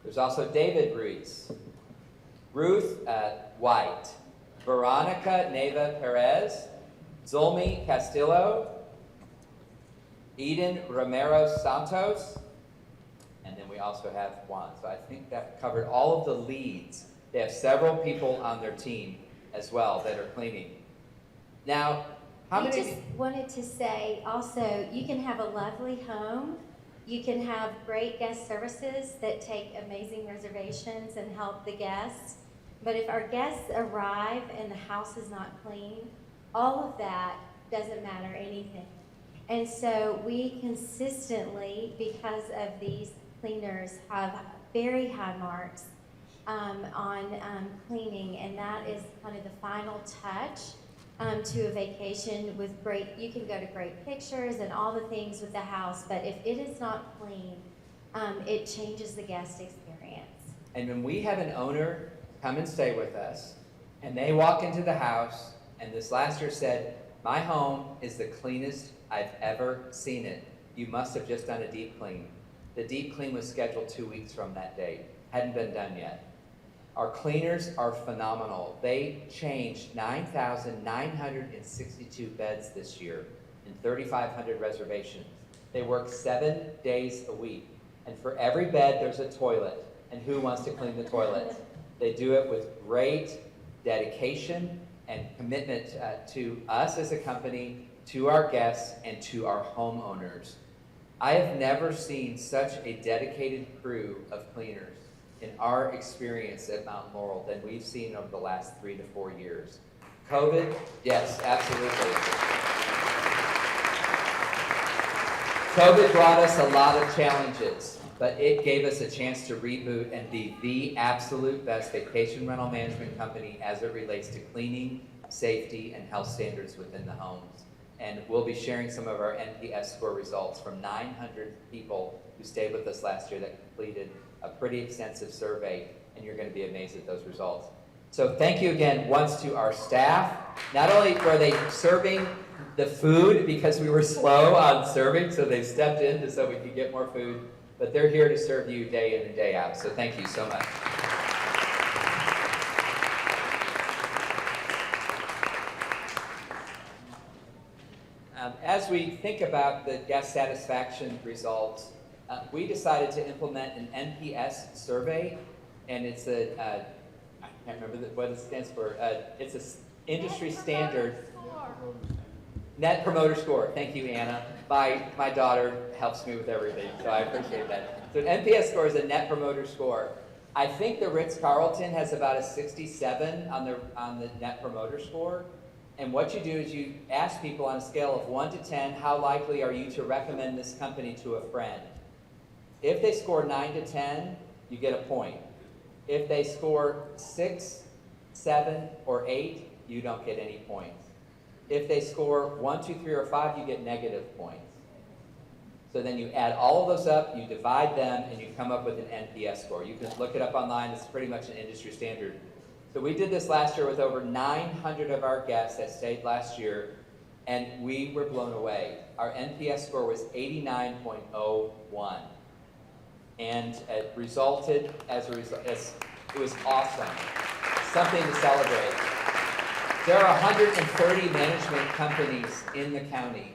There's also David Ruiz, Ruth White, Veronica Neva Perez, Zulmi Castillo, Eden Romero Santos, and then we also have Juan. So I think that covered all of the leads. They have several people on their team as well that are cleaning. Now, I just wanted to say also, you can have a lovely home. You can have great guest services that take amazing reservations and help the guests. But if our guests arrive and the house is not clean, all of that doesn't matter anything. And so we consistently, because of these cleaners, have very high marks on cleaning, and that is kind of the final touch to a vacation with great, you can go to great pictures and all the things with the house, but if it is not clean, it changes the guest experience. And when we have an owner come and stay with us, and they walk into the house, and this last year said, "My home is the cleanest I've ever seen it. You must have just done a deep clean." The deep clean was scheduled 2 weeks from that date. Hadn't been done yet. Our cleaners are phenomenal. They changed 9,962 beds this year and 3,500 reservations. They work 7 days a week. And for every bed, there's a toilet. And who wants to clean the toilet? They do it with great dedication and commitment to us as a company, to our guests, and to our homeowners. I have never seen such a dedicated crew of cleaners in our experience at Mount Laurel than we've seen over the last 3 to 4 years. COVID, yes, absolutely. COVID brought us a lot of challenges, but it gave us a chance to reboot and be the absolute best vacation rental management company as it relates to cleaning, safety, and health standards within the homes. And we'll be sharing some of our NPS score results from 900 people who stayed with us last year that completed a pretty extensive survey, and you're going to be amazed at those results. So thank you again once to our staff. Not only were they serving the food because we were slow on serving, so they stepped in so we could get more food, but they're here to serve you day in and day out. So thank you so much. As we think about the guest satisfaction results, we decided to implement an NPS survey, and it's I can't remember what it stands for. It's an industry standard. Net Promoter Score. Thank you, Anna. My daughter helps me with everything, so I appreciate that. So an NPS score is a Net Promoter Score. I think the Ritz-Carlton has about a 67 on the Net Promoter Score. And what you do is you ask people on a scale of 1 to 10, how likely are you to recommend this company to a friend? If they score 9 to 10, you get a point. If they score 6, 7, or 8, you don't get any points. If they score 1, 2, 3, or 5, you get negative points. So then you add all of those up, you divide them, and you come up with an NPS score. You can look it up online. It's pretty much an industry standard. So we did this last year with over 900 of our guests that stayed last year, and we were blown away. Our NPS score was 89.01. And it resulted as it was awesome. Something to celebrate. There are 130 management companies in the county,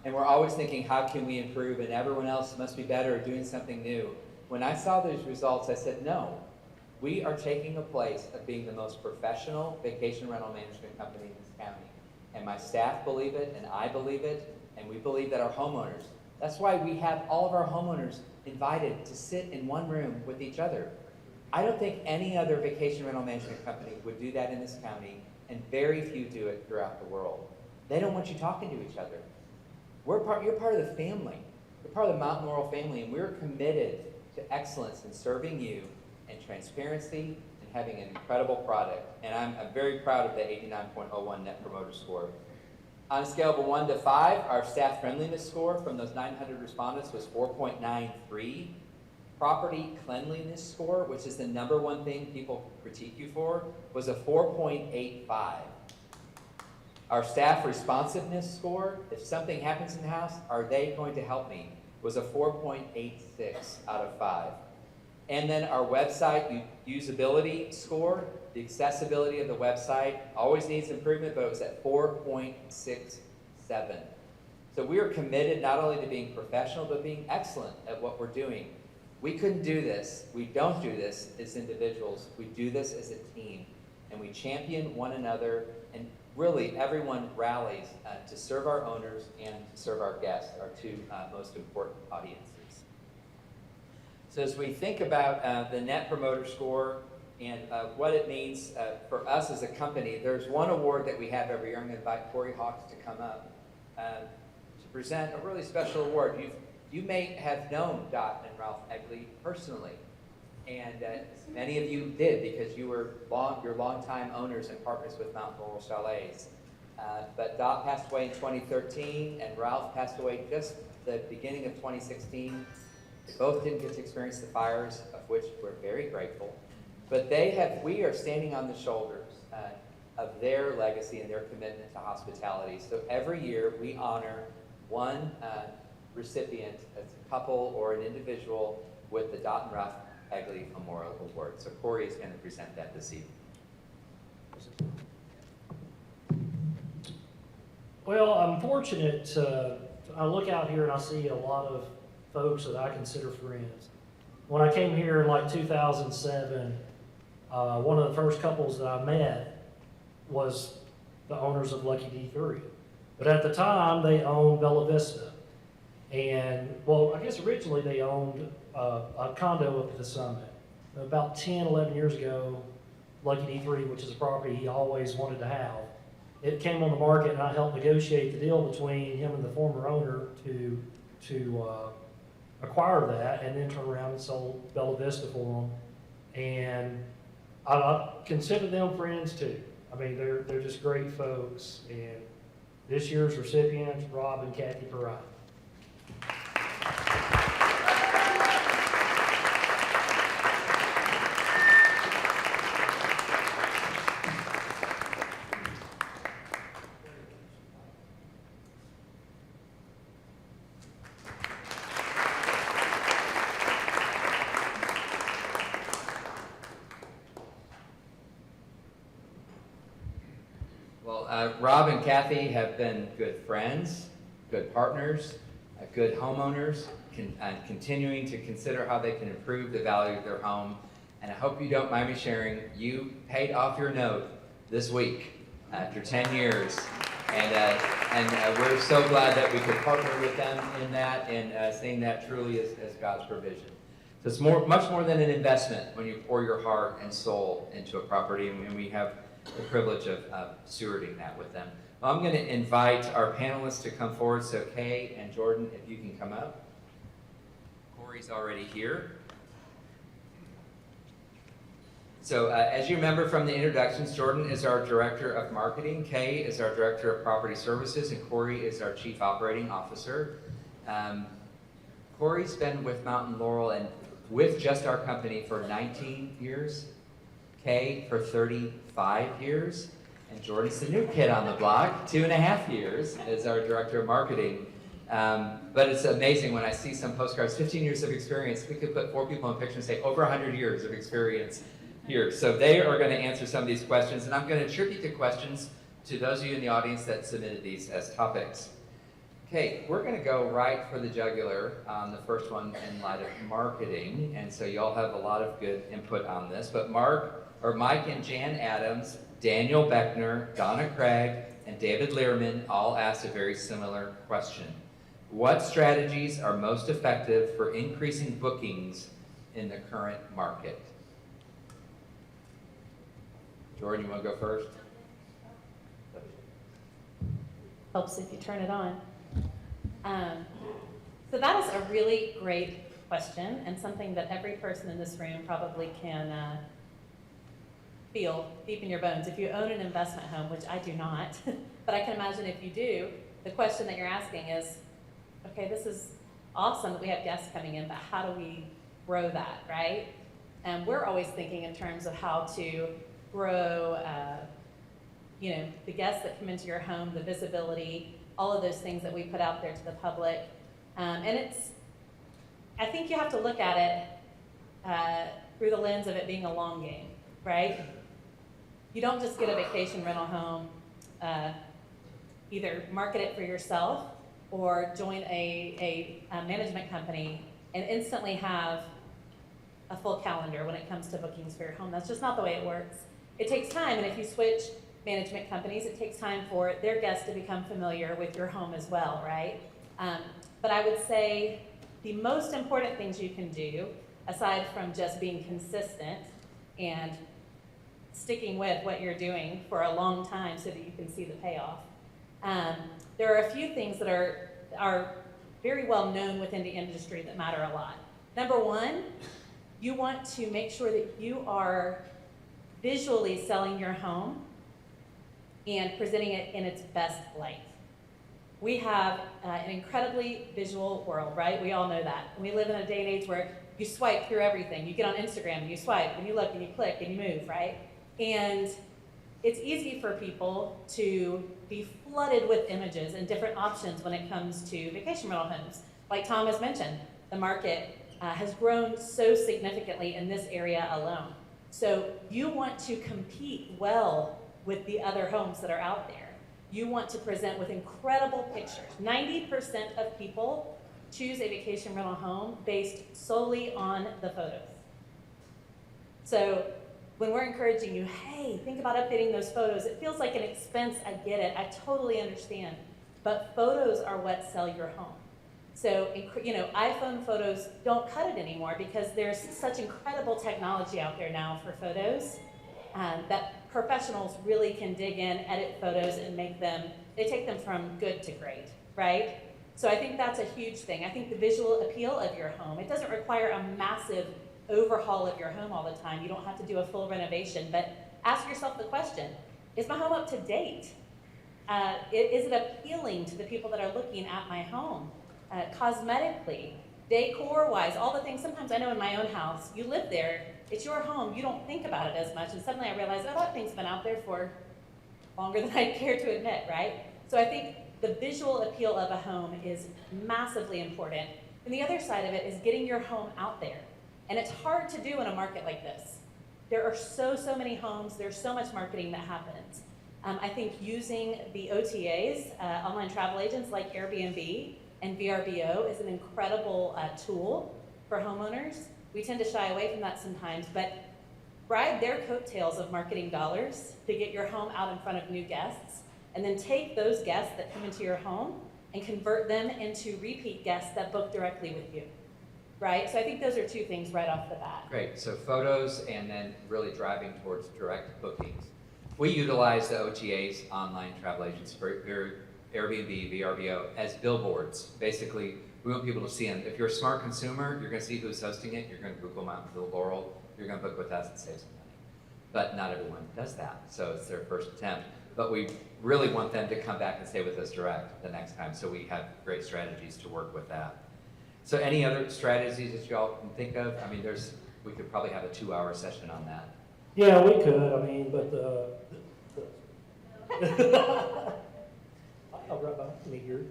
and we're always thinking, how can we improve? And everyone else must be better or doing something new. When I saw those results, I said, no, we are taking a place of being the most professional vacation rental management company in this county. And my staff believe it, and I believe it, and we believe that our homeowners. That's why we have all of our homeowners invited to sit in one room with each other. I don't think any other vacation rental management company would do that in this county, and very few do it throughout the world. They don't want you talking to each other. You're part of the family. You're part of the Mountain Laurel family, and we're committed to excellence in serving you and transparency and having an incredible product. And I'm very proud of the 89.01 Net Promoter Score. On a scale of 1 to 5, our staff friendliness score from those 900 respondents was 4.93. Property cleanliness score, which is the #1 thing people critique you for, was a 4.85. Our staff responsiveness score, if something happens in the house, are they going to help me, was a 4.86 out of 5. And then our website usability score, the accessibility of the website, always needs improvement, but it was at 4.67. So we are committed not only to being professional, but being excellent at what we're doing. We couldn't do this, we don't do this as individuals, we do this as a team. And we champion one another, and really everyone rallies to serve our owners and to serve our guests, our two most important audiences. So as we think about the Net Promoter Score and what it means for us as a company, there's one award that we have every year. I'm going to invite Corey Hawks to come up to present a really special award. You may have known Dot and Ralph Egley personally, and many of you did because you're longtime owners and partners with Mountain Laurel Chalets. But Dot passed away in 2013, and Ralph passed away just the beginning of 2016. They both didn't get to experience the fires, of which we're very grateful. But we are standing on the shoulders of their legacy and their commitment to hospitality. So every year we honor one recipient, as a couple or an individual, with the Dot and Ralph Egley Memorial Award. So Corey is going to present that this evening. Well, I'm fortunate. I look out here and I see a lot of folks that I consider friends. When I came here in like 2007, one of the first couples that I met was the owners of Lucky D3. But at the time, they owned Bella Vista. And, well, I guess originally they owned a condo up at the Summit. About 10, 11 years ago, Lucky D3, which is a property he always wanted to have, it came on the market, and I helped negotiate the deal between him and the former owner to acquire that, and then turn around and sold Bella Vista for them. And I consider them friends too. I mean, they're just great folks. And this year's recipients, Rob and Kathy Perrine. Rob and Kathy have been good friends, good partners, good homeowners, continuing to consider how they can improve the value of their home. And I hope you don't mind me sharing, you paid off your note this week after 10 years. And we're so glad that we could partner with them in that and seeing that truly as God's provision. So it's much more than an investment when you pour your heart and soul into a property, and we have the privilege of stewarding that with them. Well, I'm going to invite our panelists to come forward. So Kay and Jordan, if you can come up. Corey's already here. So as you remember from the introductions, Jordan is our Director of Marketing, Kay is our Director of Property Services, and Corey is our Chief Operating Officer. Corey's been with Mountain Laurel and with just our company for 19 years. Kay for 35 years. And Jordan's the new kid on the block, 2.5 years as our director of marketing. But it's amazing when I see some postcards, 15 years of experience. We could put 4 people in a picture and say over 100 years of experience here. So they are going to answer some of these questions, and I'm going to attribute the questions to those of you in the audience that submitted these as topics. Okay, we're going to go right for the jugular on the first one in light of marketing, and so you all have a lot of good input on this. But Mike and Jan Adams, Daniel Beckner, Donna Craig, and David Learman all asked a very similar question. What strategies are most effective for increasing bookings in the current market? Jordan, you want to go first? Helps if you turn it on. So that is a really great question, and something that every person in this room probably can feel deep in your bones. If you own an investment home, which I do not, but I can imagine if you do, the question that you're asking is, okay, this is awesome that we have guests coming in, but how do we grow that, right? And we're always thinking in terms of how to grow, the guests that come into your home, the visibility, all of those things that we put out there to the public. I think you have to look at it through the lens of it being a long game, right? You don't just get a vacation rental home, either market it for yourself or join a management company and instantly have a full calendar when it comes to bookings for your home. That's just not the way it works. It takes time, and if you switch management companies, it takes time for their guests to become familiar with your home as well, right? But I would say the most important things you can do, aside from just being consistent and sticking with what you're doing for a long time so that you can see the payoff, there are a few things that are very well known within the industry that matter a lot. Number one, you want to make sure that you are visually selling your home and presenting it in its best light. We have an incredibly visual world, right? We all know that. And we live in a day and age where you swipe through everything. You get on Instagram and you swipe and you look and you click and you move, right? And it's easy for people to be flooded with images and different options when it comes to vacation rental homes. Like Tom has mentioned, the market has grown so significantly in this area alone. So you want to compete well with the other homes that are out there. You want to present with incredible pictures. 90% of people choose a vacation rental home based solely on the photos. So when we're encouraging you, hey, think about updating those photos, it feels like an expense, I get it, I totally understand. But photos are what sell your home. So, iPhone photos don't cut it anymore because there's such incredible technology out there now for photos that professionals really can dig in, edit photos, and they take them from good to great, right? So I think that's a huge thing. I think the visual appeal of your home, it doesn't require a massive overhaul of your home all the time. You don't have to do a full renovation, but ask yourself the question, is my home up to date? Is it appealing to the people that are looking at my home? Cosmetically, decor-wise, all the things. Sometimes I know in my own house, you live there, it's your home, you don't think about it as much, and suddenly I realize, oh, that thing's been out there for longer than I care to admit, right? So I think the visual appeal of a home is massively important. And the other side of it is getting your home out there. And it's hard to do in a market like this. There are so many homes, there's so much marketing that happens. I think using the OTAs, online travel agents like Airbnb and VRBO, is an incredible tool for homeowners. We tend to shy away from that sometimes, but ride their coattails of marketing dollars to get your home out in front of new guests, and then take those guests that come into your home and convert them into repeat guests that book directly with you, right? So I think those are two things right off the bat. Great, so photos and then really driving towards direct bookings. We utilize the OTAs, online travel agents, for Airbnb, VRBO, as billboards. Basically, we want people to see them. If you're a smart consumer, you're going to see who's hosting it. You're going to Google Mountain View Laurel. You're going to book with us and save some money. But not everyone does that, so it's their first attempt. But we really want them to come back and stay with us direct the next time, so we have great strategies to work with that. So any other strategies that y'all can think of? I mean, we could probably have a 2-hour session on that. Yeah, we could, I mean, but I'll wrap up me here.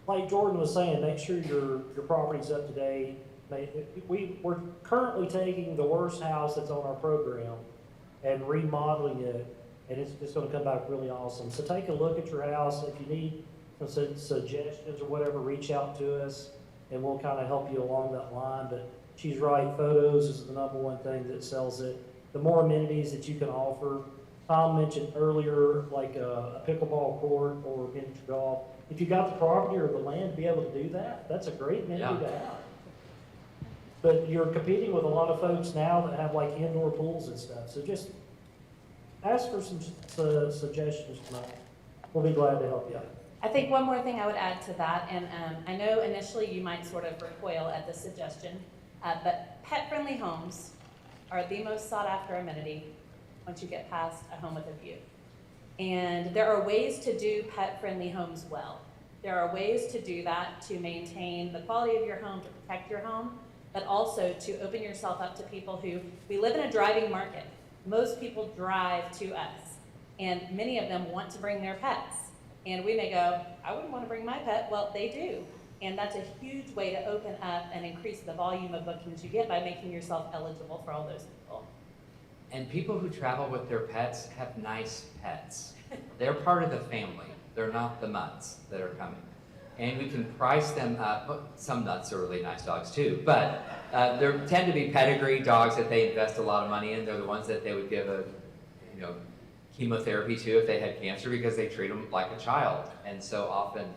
Like Jordan was saying, make sure your property's up to date. We're currently taking the worst house that's on our program and remodeling it, and it's just gonna come back really awesome. So take a look at your house. If you need some suggestions or whatever, reach out to us, and we'll kind of help you along that line. But she's right, photos is the #1 thing that sells it. The more amenities that you can offer. Tom mentioned earlier, like a pickleball court or miniature golf. If you got the property or the land to be able to do that, that's a great amenity to have. But you're competing with a lot of folks now that have like indoor pools and stuff. So just ask for some suggestions tonight. We'll be glad to help you out. I think one more thing I would add to that, and I know initially you might sort of recoil at the suggestion, but pet-friendly homes are the most sought-after amenity once you get past a home with a view. And there are ways to do pet-friendly homes well. There are ways to do that to maintain the quality of your home, to protect your home, but also to open yourself up to people who, we live in a driving market. Most people drive to us, and many of them want to bring their pets. And we may go, I wouldn't want to bring my pet. Well, they do. And that's a huge way to open up and increase the volume of bookings you get by making yourself eligible for all those people. And people who travel with their pets have nice pets. They're part of the family. They're not the mutts that are coming. And we can price them up. Well, some nuts are really nice dogs too, but there tend to be pedigree dogs that they invest a lot of money in. They're the ones that they would give a, chemotherapy to if they had cancer, because they treat them like a child. And so often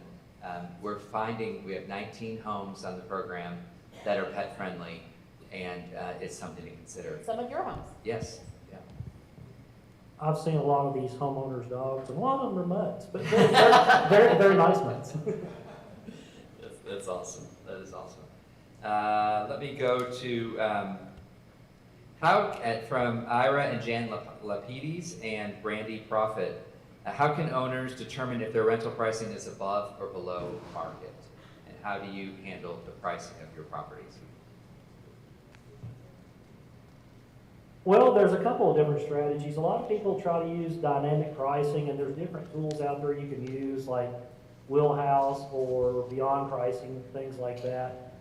we're finding we have 19 homes on the program that are pet friendly, and it's something to consider. Some of your homes. Yes. Yeah. I've seen a lot of these homeowners' dogs, and a lot of them are mutts, but they're very, very nice mutts. That's awesome. That is awesome. Let me go to from Ira and Jan Lapides and Brandy Profit. How can owners determine if their rental pricing is above or below market? And how do you handle the pricing of your properties? Well, there's a couple of different strategies. A lot of people try to use dynamic pricing, and there's different tools out there you can use, like Wheelhouse or Beyond Pricing, things like that.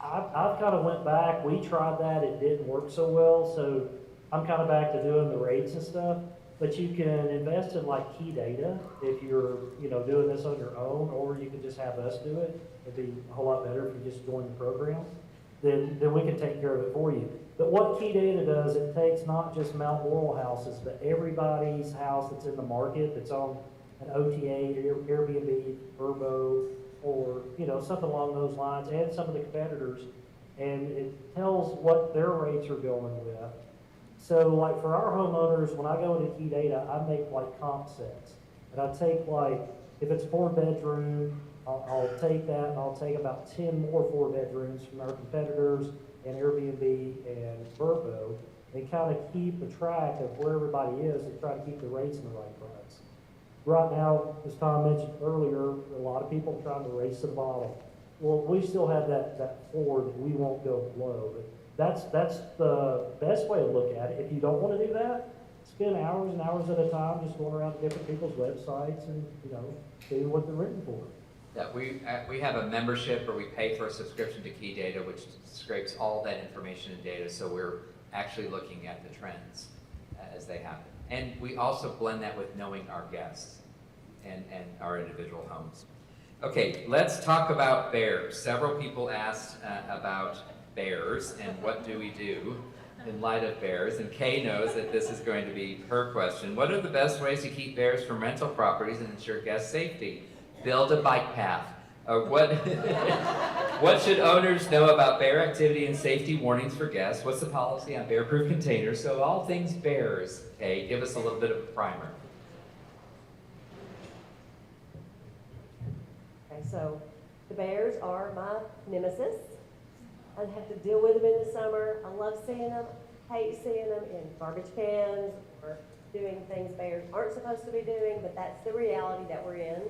I've kind of went back. We tried that. It didn't work so well, so I'm kind of back to doing the rates and stuff. But you can invest in like key data if you're, doing this on your own, or you can just have us do it. It'd be a whole lot better if you just join the program. Then we can take care of it for you. But what key data does, it takes not just Mount Laurel houses, but everybody's house that's in the market that's on an OTA, Airbnb, Vrbo, or something along those lines, and some of the competitors, and it tells what their rates are going with. So like for our homeowners, when I go into key data, I make like comp sets, and I take like, if it's 4-bedroom, I'll take that, and I'll take about 10 more 4-bedrooms from our competitors and Airbnb and Vrbo, and kind of keep a track of where everybody is and try to keep the rates in the right price. Right now, as Tom mentioned earlier, a lot of people are trying to race to the bottom. Well, we still have that floor that we won't go below, but that's the best way to look at it. If you don't want to do that, spend hours and hours at a time just going around to different people's websites and, seeing what they're written for. Yeah, we have a membership where we pay for a subscription to Key Data, which scrapes all that information and data, so we're actually looking at the trends as they happen. And we also blend that with knowing our guests and our individual homes. Okay, let's talk about bears. Several people asked about bears and what do we do in light of bears, and Kay knows that this is going to be her question. What are the best ways to keep bears from rental properties and ensure guest safety? Build a bike path. What should owners know about bear activity and safety warnings for guests? What's the policy on bear-proof containers? So all things bears. Okay, give us a little bit of a primer. Okay, so the bears are my nemesis. I have to deal with them in the summer. I love seeing them, hate seeing them in garbage cans or doing things bears aren't supposed to be doing, but that's the reality that we're in.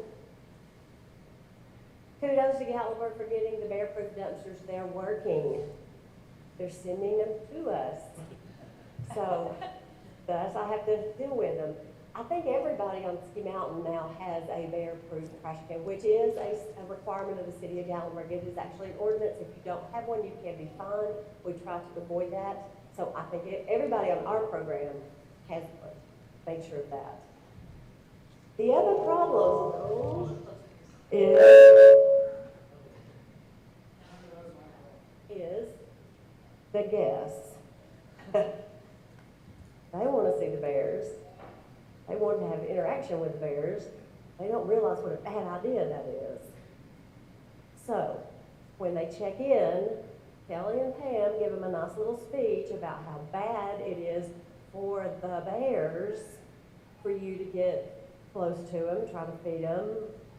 kudos to Gatlinburg for getting the bear-proof dumpsters. They're working. They're sending them to us. So, thus I have to deal with them. I think everybody on Ski Mountain now has a bear-proof trash can, which is a requirement of the city of Gatlinburg. It is actually an ordinance. If you don't have one, you can be fined. We try to avoid that. So I think everybody on our program has one. Make sure of that. The other problem is the guests. They want to see the bears. They want to have interaction with the bears. They don't realize what a bad idea that is. So, when they check in, Kelly and Pam give them a nice little speech about how bad it is for the bears for you to get close to them, try to feed them,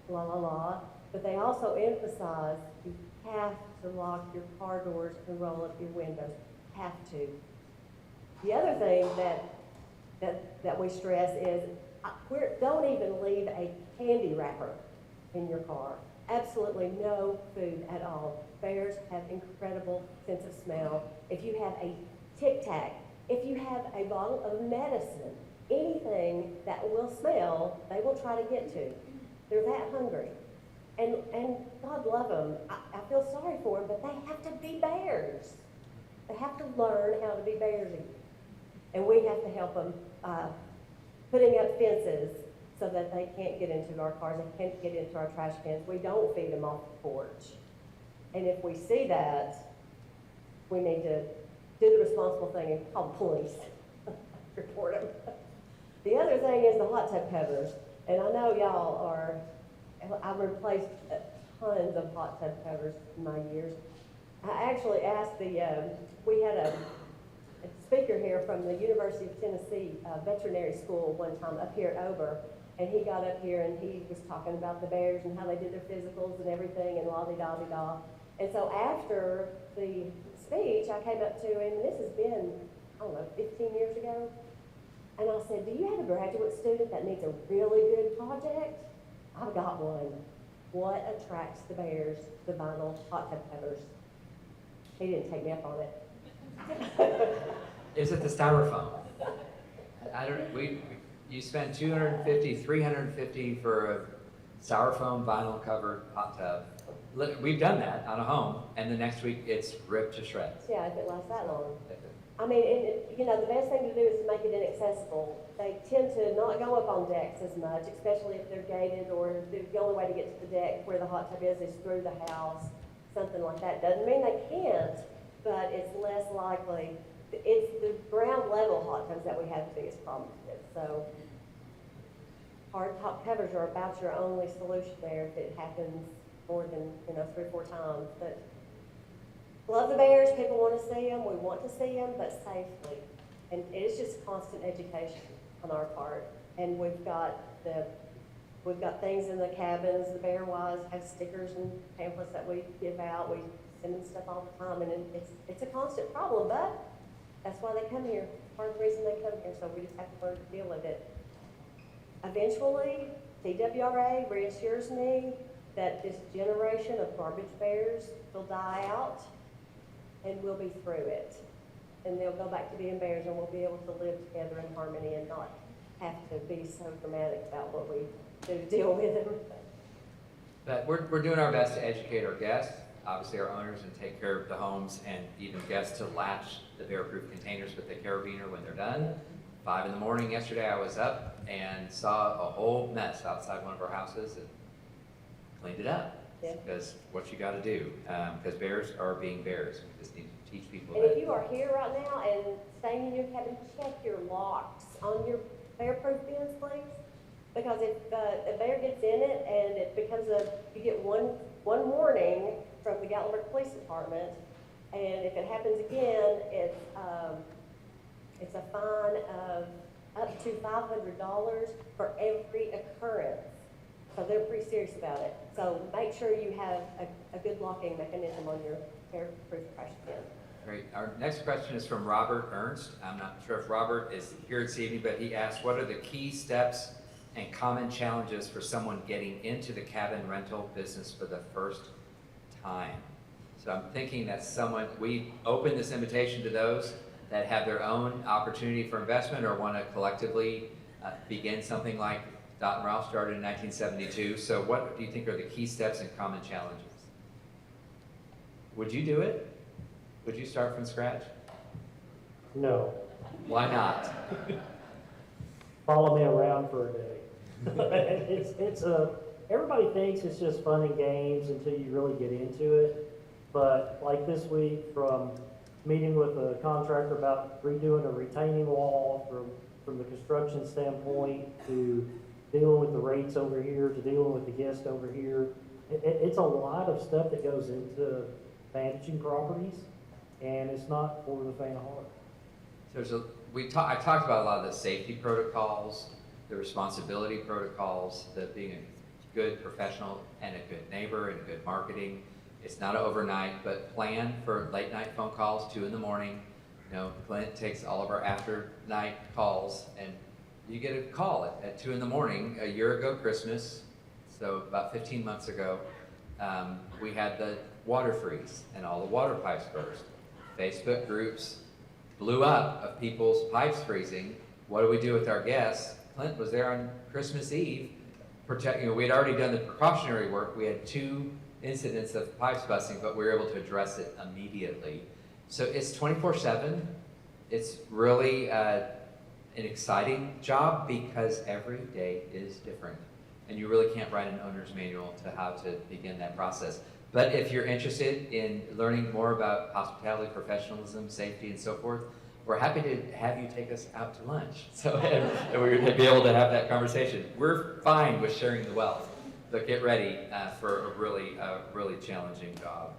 la la la. But they also emphasize you have to lock your car doors and roll up your windows. Have to. The other thing that we stress is don't even leave a candy wrapper in your car. Absolutely no food at all. Bears have incredible sense of smell. If you have a Tic Tac, if you have a bottle of medicine, anything that will smell, they will try to get to. They're that hungry. And God love them. I feel sorry for them, but they have to be bears. They have to learn how to be bears again. And we have to help them putting up fences so that they can't get into our cars, they can't get into our trash cans. We don't feed them off the porch. And if we see that, we need to do the responsible thing and call the police, report them. The other thing is the hot tub covers. And I know y'all are, I've replaced tons of hot tub covers in my years. I actually asked we had a speaker here from the University of Tennessee Veterinary School one time up here at Ober, and he got up here and he was talking about the bears and how they did their physicals and everything and la-di-da-di-da. And so after the speech, I came up to him, and this has been, I don't know, 15 years ago, and I said, do you have a graduate student that needs a really good project? I've got one. What attracts the bears? The vinyl hot tub covers. He didn't take me up on it. Is it the styrofoam? You spend $250, $350 for a styrofoam vinyl covered hot tub. We've done that on a home, and the next week it's ripped to shreds. Yeah, if it lasts that long. I mean, the best thing to do is to make it inaccessible. They tend to not go up on decks as much, especially if they're gated, or the only way to get to the deck where the hot tub is through the house, something like that. Doesn't mean they can't, but it's less likely. It's the ground level hot tubs that we have the biggest problems with. So hard top covers are about your only solution there if it happens more than 3 or 4 times. But love the bears. People want to see them. We want to see them, but safely. And it is just constant education on our part. And we've got things in the cabins. The Bear Wise have stickers and pamphlets that we give out. We send them stuff all the time, and it's a constant problem. But that's why they come here. Part of the reason they come here. So we just have to learn to deal with it. Eventually, TWRA reassures me that this generation of garbage bears will die out, and we'll be through it. And they'll go back to being bears, and we'll be able to live together in harmony and not have to be so dramatic about what we do to deal with them. But we're doing our best to educate our guests, obviously our owners, and take care of the homes, and even guests to latch the bear-proof containers with the carabiner when they're done. 5 in the morning yesterday, I was up and saw a whole mess outside one of our houses and cleaned it up. Yeah. Because what you got to do, because bears are being bears. We just need to teach people And that. if you are here right now and staying in your cabin, check your locks on your bear-proof bins, please. Because if the bear gets in it and it becomes you get one warning from the Gatlinburg Police Department, and if it happens again, it's a fine of up to $500 for every occurrence. So they're pretty serious about it. So make sure you have a good locking mechanism on your bear-proof trash bin. Great. Our next question is from Robert Ernst. I'm not sure if Robert is here this evening, but he asked, what are the key steps and common challenges for someone getting into the cabin rental business for the first time. So I'm thinking that we open this invitation to those that have their own opportunity for investment or want to collectively begin something like Dot and Ralph started in 1972. So what do you think are the key steps and common challenges? Would you do it? Would you start from scratch? No. Why not? Follow me around for a day. Everybody thinks it's just fun and games until you really get into it. But like this week, from meeting with a contractor about redoing a retaining wall from the construction standpoint to dealing with the rates over here to dealing with the guest over here. It's a lot of stuff that goes into managing properties, and it's not for the faint of heart. I talked about a lot of the safety protocols, the responsibility protocols, the being a good professional and a good neighbor and good marketing. It's not overnight, but plan for late night phone calls, 2 in the morning. You know, Clint takes all of our after night calls, and you get a call at 2 in the morning. A year ago Christmas, so about 15 months ago, we had the water freeze and all the water pipes burst. Facebook groups blew up of people's pipes freezing. What do we do with our guests? Clint was there on Christmas Eve. We had already done the precautionary work. We had 2 incidents of pipes busting, but we were able to address it immediately. So it's 24/7. It's really an exciting job because every day is different. And you really can't write an owner's manual to how to begin that process. But if you're interested in learning more about hospitality, professionalism, safety, and so forth, we're happy to have you take us out to lunch. So and we're going to be able to have that conversation. We're fine with sharing the wealth, but get ready for a really challenging job.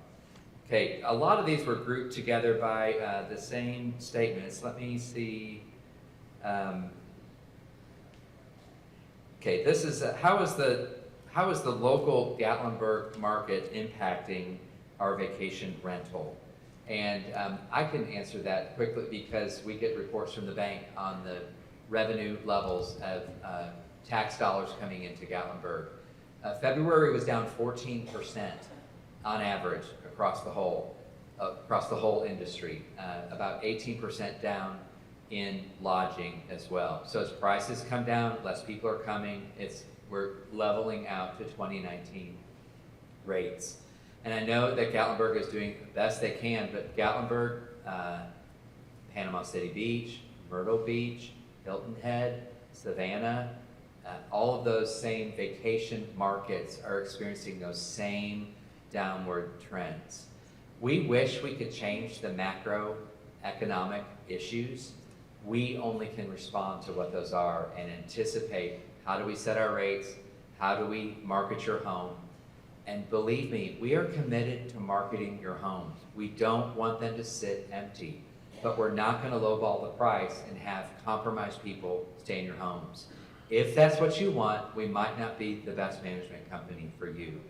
Okay, a lot of these were grouped together by the same statements. Let me see. Okay, this is how is the local Gatlinburg market impacting our vacation rental? And I can answer that quickly because we get reports from the bank on the revenue levels of tax dollars coming into Gatlinburg. February was down 14% on average across the whole industry. About 18% down in lodging as well. So as prices come down, less people are coming. We're leveling out to 2019 rates. And I know that Gatlinburg is doing the best they can, but Gatlinburg, Panama City Beach, Myrtle Beach, Hilton Head, Savannah, all of those same vacation markets are experiencing those same downward trends. We wish we could change the macroeconomic issues. We only can respond to what those are and anticipate how do we set our rates, how do we market your home. And believe me, we are committed to marketing your homes. We don't want them to sit empty, but we're not going to lowball the price and have compromised people stay in your homes. If that's what you want, we might not be the best management company for you.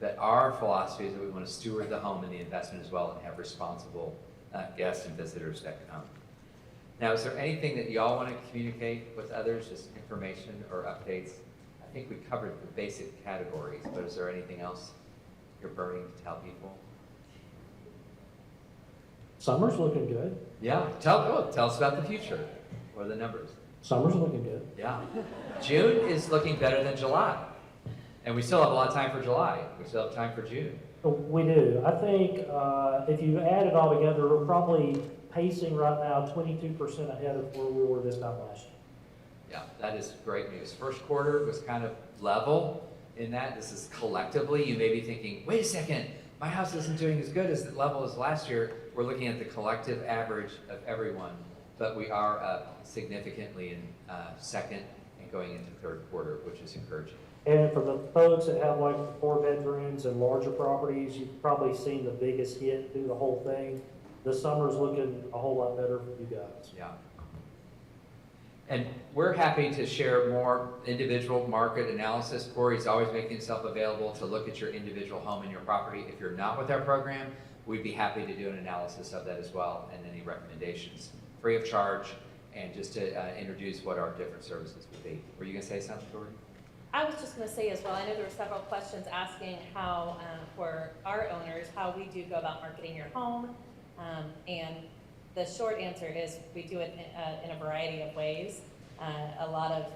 But our philosophy is that we want to steward the home and the investment as well and have responsible guests and visitors that come. Now, is there anything that y'all want to communicate with others, just information or updates? I think we covered the basic categories, but is there anything else you're burning to tell people? Summer's looking good. Yeah, tell us about the future. What are the numbers? Summer's looking good. Yeah. June is looking better than July. And we still have a lot of time for July. We still have time for June. We do. I think if you add it all together, we're probably pacing right now 22% ahead of where we were this time last year. Yeah, that is great news. First quarter was kind of level in that. This is collectively, you may be thinking, wait a second, my house isn't doing as good as the level as last year. We're looking at the collective average of everyone, but we are up significantly in second and going into third quarter, which is encouraging. And for the folks that have like 4 bedrooms and larger properties, you've probably seen the biggest hit through the whole thing. The summer's looking a whole lot better for you guys. Yeah. And we're happy to share more individual market analysis. Corey's always making himself available to look at your individual home and your property. If you're not with our program, we'd be happy to do an analysis of that as well and any recommendations, free of charge. and just to introduce what our different services would be. Were you going to say something, Jordan? I was just going to say as well, I know there were several questions asking how, for our owners, how we do go about marketing your home. And the short answer is we do it in a variety of ways. A lot of,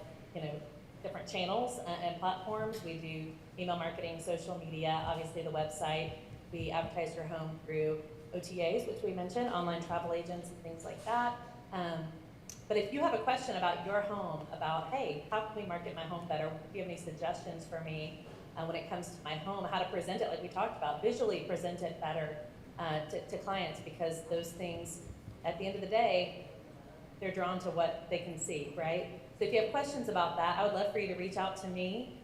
different channels and platforms. We do email marketing, social media, obviously the website. We advertise your home through OTAs, which we mentioned, online travel agents and things like that. But if you have a question about your home, about, hey, how can we market my home better? Do you have any suggestions for me when it comes to my home, how to present it, like we talked about, visually present it better to clients, because those things, at the end of the day, they're drawn to what they can see, right? So if you have questions about that, I would love for you to reach out to me.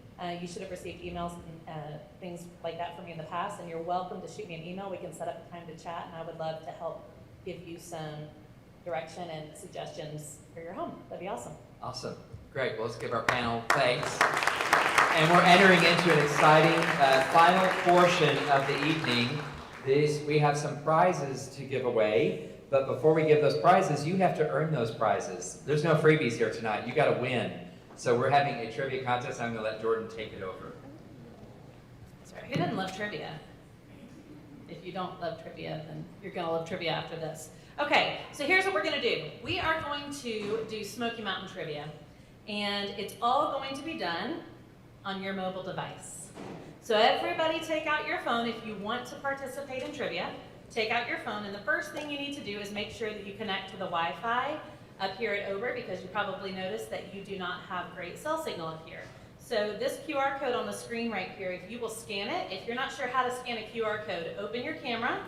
You should have received emails and things like that from me in the past, and you're welcome to shoot me an email. We can set up a time to chat, and I would love to help give you some direction and suggestions for your home. That'd be awesome. Awesome. Great. Well, let's give our panel thanks. And we're entering into an exciting final portion of the evening. We have some prizes to give away, but before we give those prizes, you have to earn those prizes. There's no freebies here tonight. You got to win. So we're having a trivia contest. I'm going to let Jordan take it over. That's right. Who doesn't love trivia? If you don't love trivia, then you're going to love trivia after this. Okay, so here's what we're going to do. We are going to do Smoky Mountain Trivia, and it's all going to be done on your mobile device. So everybody take out your phone if you want to participate in trivia. Take out your phone, and the first thing you need to do is make sure that you connect to the Wi-Fi up here at Ober, because you probably noticed that you do not have great cell signal up here. So this QR code on the screen right here, if you will scan it, if you're not sure how to scan a QR code, open your camera,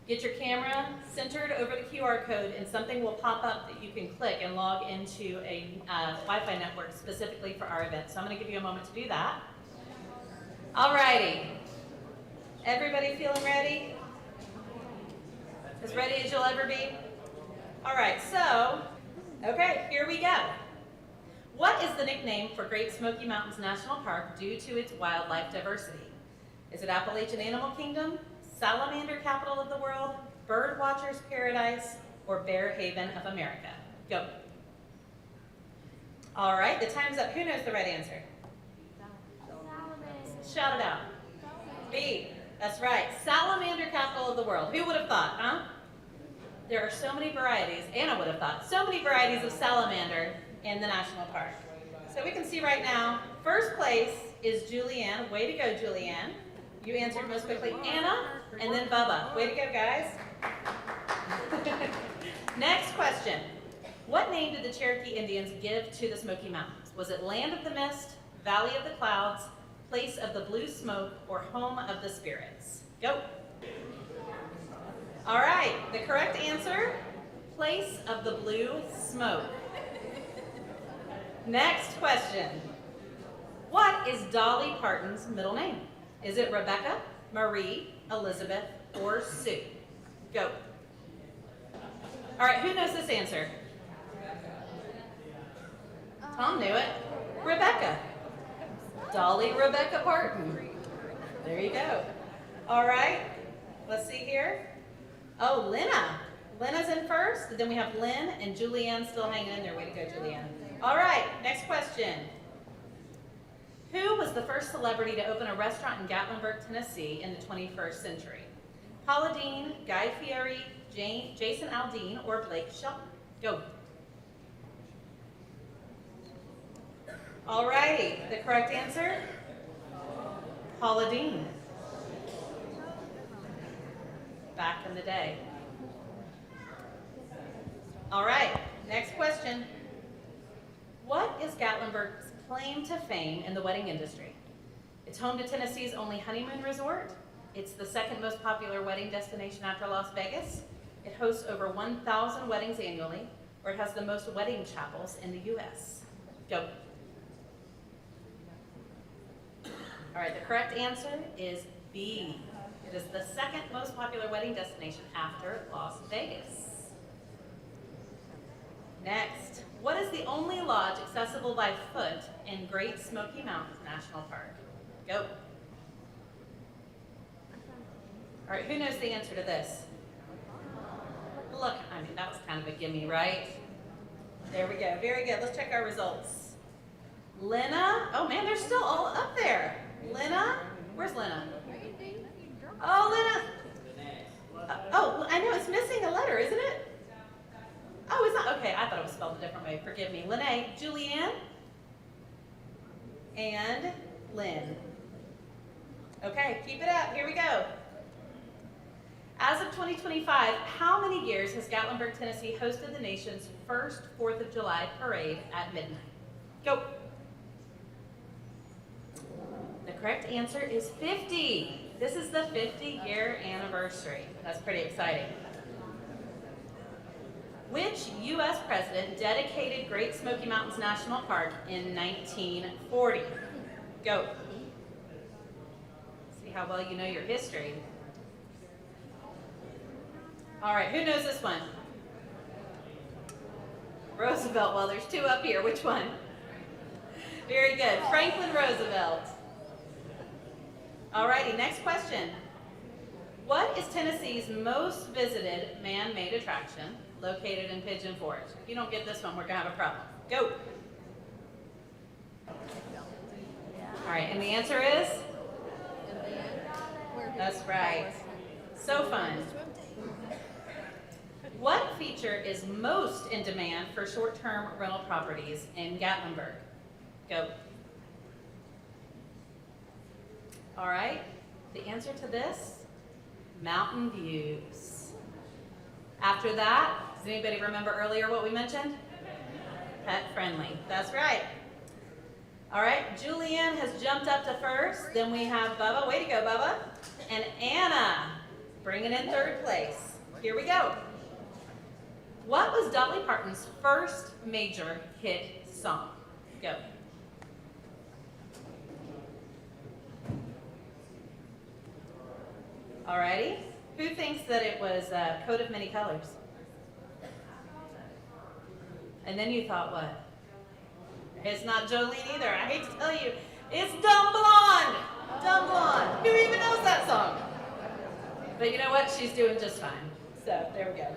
get your camera centered over the QR code, and something will pop up that you can click and log into a Wi-Fi network specifically for our event. So I'm going to give you a moment to do that. Alrighty. Everybody feeling ready? As ready as you'll ever be? Alright, so, okay, here we go. What is the nickname for Great Smoky Mountains National Park due to its wildlife diversity? Is it Appalachian Animal Kingdom, Salamander Capital of the World, Bird Watcher's Paradise, or Bear Haven of America? Go. All right, the time's up. Who knows the right answer? Shout it out. B. That's right. Salamander Capital of the World. Who would have thought, huh? There are so many varieties, Anna would have thought, so many varieties of salamander in the national park. So we can see right now, first place is Julianne. Way to go, Julianne. You answered most quickly. Anna, and then Bubba. Way to go, guys. Next question. What name did the Cherokee Indians give to the Smoky Mountains? Was it Land of the Mist, Valley of the Clouds, Place of the Blue Smoke, or Home of the Spirits? Go. All right, the correct answer, Place of the Blue Smoke. Next question. What is Dolly Parton's middle name? Is it Rebecca, Marie, Elizabeth, or Sue? Go. All right, who knows this answer? Tom knew it. Rebecca. Dolly Rebecca Parton. There you go. All right, let's see here. Oh, Lena. Lena's in first. Then we have Lynn and Julianne still hanging in there. Way to go, Julianne. All right, next question. Who was the first celebrity to open a restaurant in Gatlinburg, Tennessee in the 21st century? Paula Deen, Guy Fieri, Jason Aldean, or Blake Shelton? Go. All righty, the correct answer, Paula Deen. Back in the day. All right, next question. What is Gatlinburg's claim to fame in the wedding industry? It's home to Tennessee's only honeymoon resort. It's the second most popular wedding destination after Las Vegas. It hosts over 1,000 weddings annually, or it has the most wedding chapels in the U.S. Go. All right, the correct answer is B. It is the second most popular wedding destination after Las Vegas. Next, what is the only lodge accessible by foot in Great Smoky Mountains National Park? Go. All right, who knows the answer to this? Look, I mean, that was kind of a gimme, right? There we go. Very good. Let's check our results. Lena. Oh man, they're still all up there. Lena. Where's Lena? Oh, Lena. Oh, I know it's missing a letter, isn't it? Oh, it's not. Okay, I thought it was spelled a different way. Forgive me. Lene, Julianne, and Lynn. Okay, keep it up. Here we go. As of 2025, how many years has Gatlinburg, Tennessee hosted the nation's first 4th of July parade at midnight? Go. The correct answer is 50. This is the 50-year anniversary. That's pretty exciting. Which U.S. president dedicated Great Smoky Mountains National Park in 1940? Go. See how well you know your history. All right, who knows this one? Roosevelt. Well, there's two up here. Which one? Very good. Franklin Roosevelt. All righty, next question. What is Tennessee's most visited man-made attraction located in Pigeon Forge? If you don't get this one, we're going to have a problem. Go. All right, and the answer is? That's right. So fun. What feature is most in demand for short-term rental properties in Gatlinburg? Go. All right, the answer to this, mountain views. After that, does anybody remember earlier what we mentioned? Pet friendly, that's right. All right, Julianne has jumped up to first. Then we have Bubba, way to go Bubba, and Anna bringing in third place. Here we go. What was Dolly Parton's first major hit song? Go. Alrighty. Who thinks that it was Coat of Many Colors? And then you thought what? It's not Jolene either. I hate to tell you. It's Dumb Blonde. Dumb Blonde. Who even knows that song? But you know what? She's doing just fine. So there we go.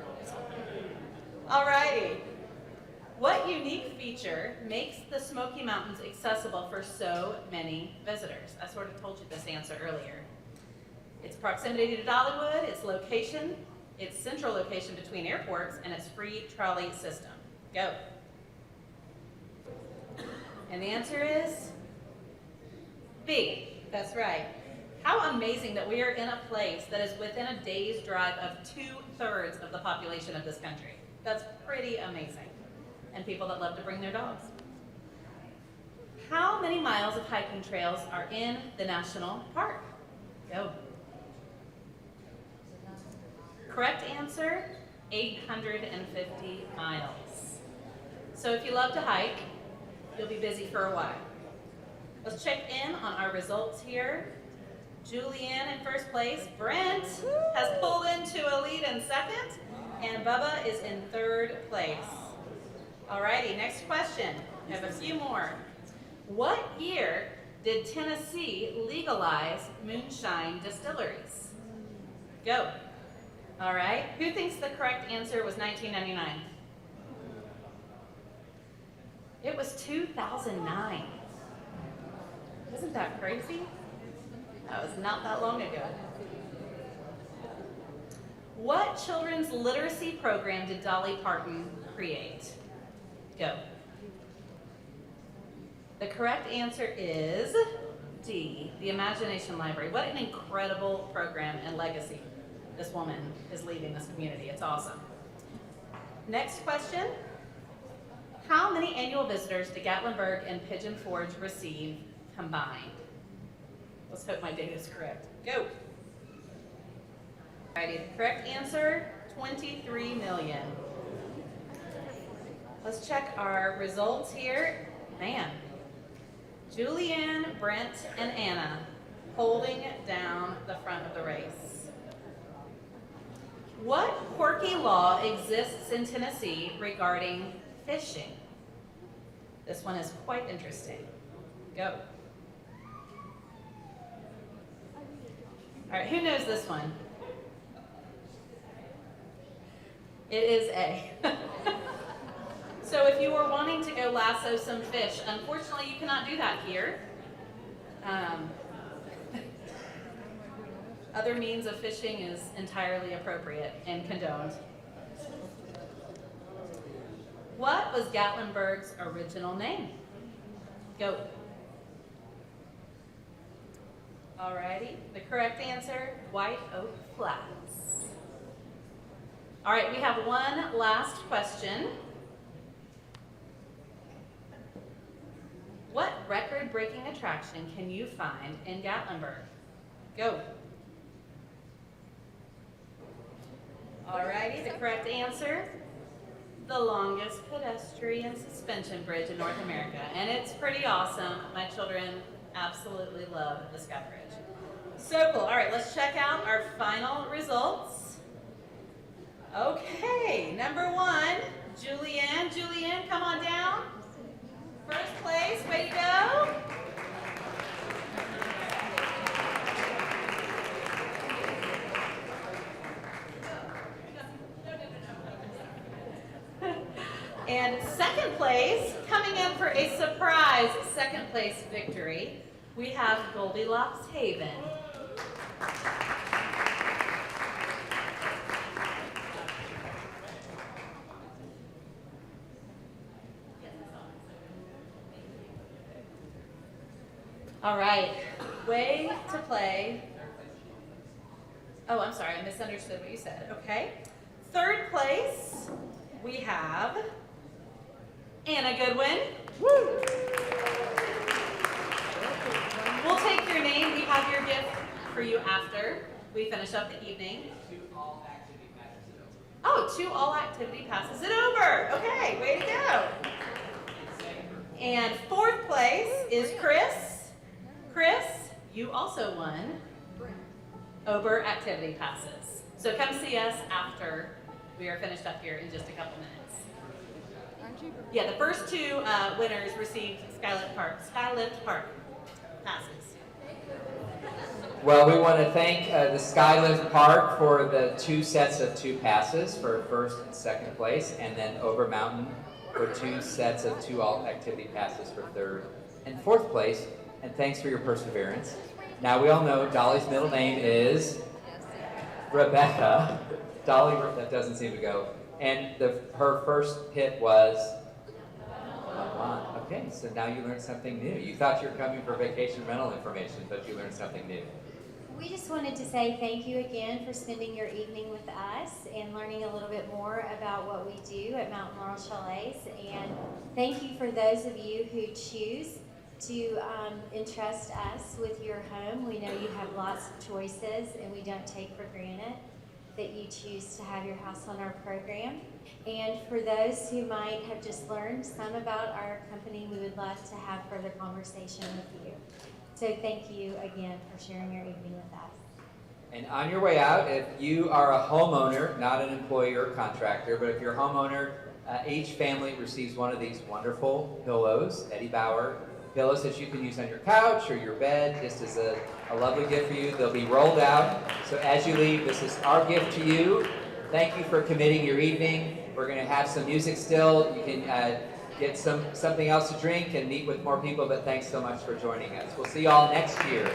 Alrighty. What unique feature makes the Smoky Mountains accessible for so many visitors? I sort of told you this answer earlier. Its proximity to Dollywood, its location, its central location between airports, and its free trolley system. Go. And the answer is B. That's right. How amazing that we are in a place that is within a day's drive of 2/3 of the population of this country. That's pretty amazing. And people that love to bring their dogs. How many miles of hiking trails are in the national park? Go. Correct answer, 850 miles. So if you love to hike, you'll be busy for a while. Let's check in on our results here. Julianne in first place. Brent has pulled into a lead in second, and Bubba is in third place. Alrighty, next question. I have a few more. What year did Tennessee legalize moonshine distilleries? Go. All right, who thinks the correct answer was 1999? It was 2009. Isn't that crazy? That was not that long ago. What children's literacy program did Dolly Parton create? Go. The correct answer is D, the Imagination Library. What an incredible program and legacy this woman is leaving this community. It's awesome. Next question. How many annual visitors do Gatlinburg and Pigeon Forge receive combined? Let's hope my data is correct. Go. Alrighty, the correct answer, 23 million. Let's check our results here. Man, Julianne, Brent, and Anna holding down the front of the race. What quirky law exists in Tennessee regarding fishing? This one is quite interesting. Go. All right, who knows this one? It is A. So if you lasso some fish. Unfortunately, you cannot do that here. Other means of fishing is entirely appropriate and condoned. What was Gatlinburg's original name? Go. Alrighty, the correct answer, White Oak Flats. All right, we have one last question. What record-breaking attraction can you find in Gatlinburg? Go. Alrighty, the correct answer, the longest pedestrian suspension bridge in North America. And it's pretty awesome. My children absolutely love the Sky Bridge. So cool. All right, let's check out our final results. Okay, number one, Julianne. Julianne, come on down. First place, way to go. And second place, coming in for a surprise second place victory, we have Goldilocks Haven. All right, way to play. Oh, I'm sorry, I misunderstood what you said. Okay. Third place, we have Anna Goodwin. Woo! We'll take your name. We have your gift for you after we finish up the evening. 2 all activity passes it over. Oh, 2 all activity passes it over. Okay, way to go. And fourth place is Chris. Chris, you also won Ober activity passes. So come see us after we are finished up here in just a couple minutes. Yeah, the first 2 winners received Skylift Park passes. Well, we want to thank the Skylift Park for the 2 sets of 2 passes for first and second place, and then Over Mountain for 2 sets of 2 all activity passes for third and fourth place. And thanks for your perseverance. Now we all know Dolly's middle name is Rebecca. Dolly, that doesn't seem to go. And her first hit was okay, so now you learned something new. You thought you were coming for vacation rental information, but you learned something new. We just wanted to say thank you again for spending your evening with us and learning a little bit more about what we do at Mountain Laurel Chalets. And thank you for those of you who choose to entrust us with your home. We know you have lots of choices, and we don't take for granted that you choose to have your house on our program. And for those who might have just learned some about our company, we would love to have further conversation with you. So thank you again for sharing your evening with us. And on your way out, if you are a homeowner, not an employee or contractor, but if you're a homeowner, each family receives one of these wonderful pillows, Eddie Bauer pillows that you can use on your couch or your bed, just as a lovely gift for you. They'll be rolled out. So as you leave, this is our gift to you. Thank you for committing your evening. We're going to have some music still. You can get something else to drink and meet with more people, but thanks so much for joining us. We'll see you all next year.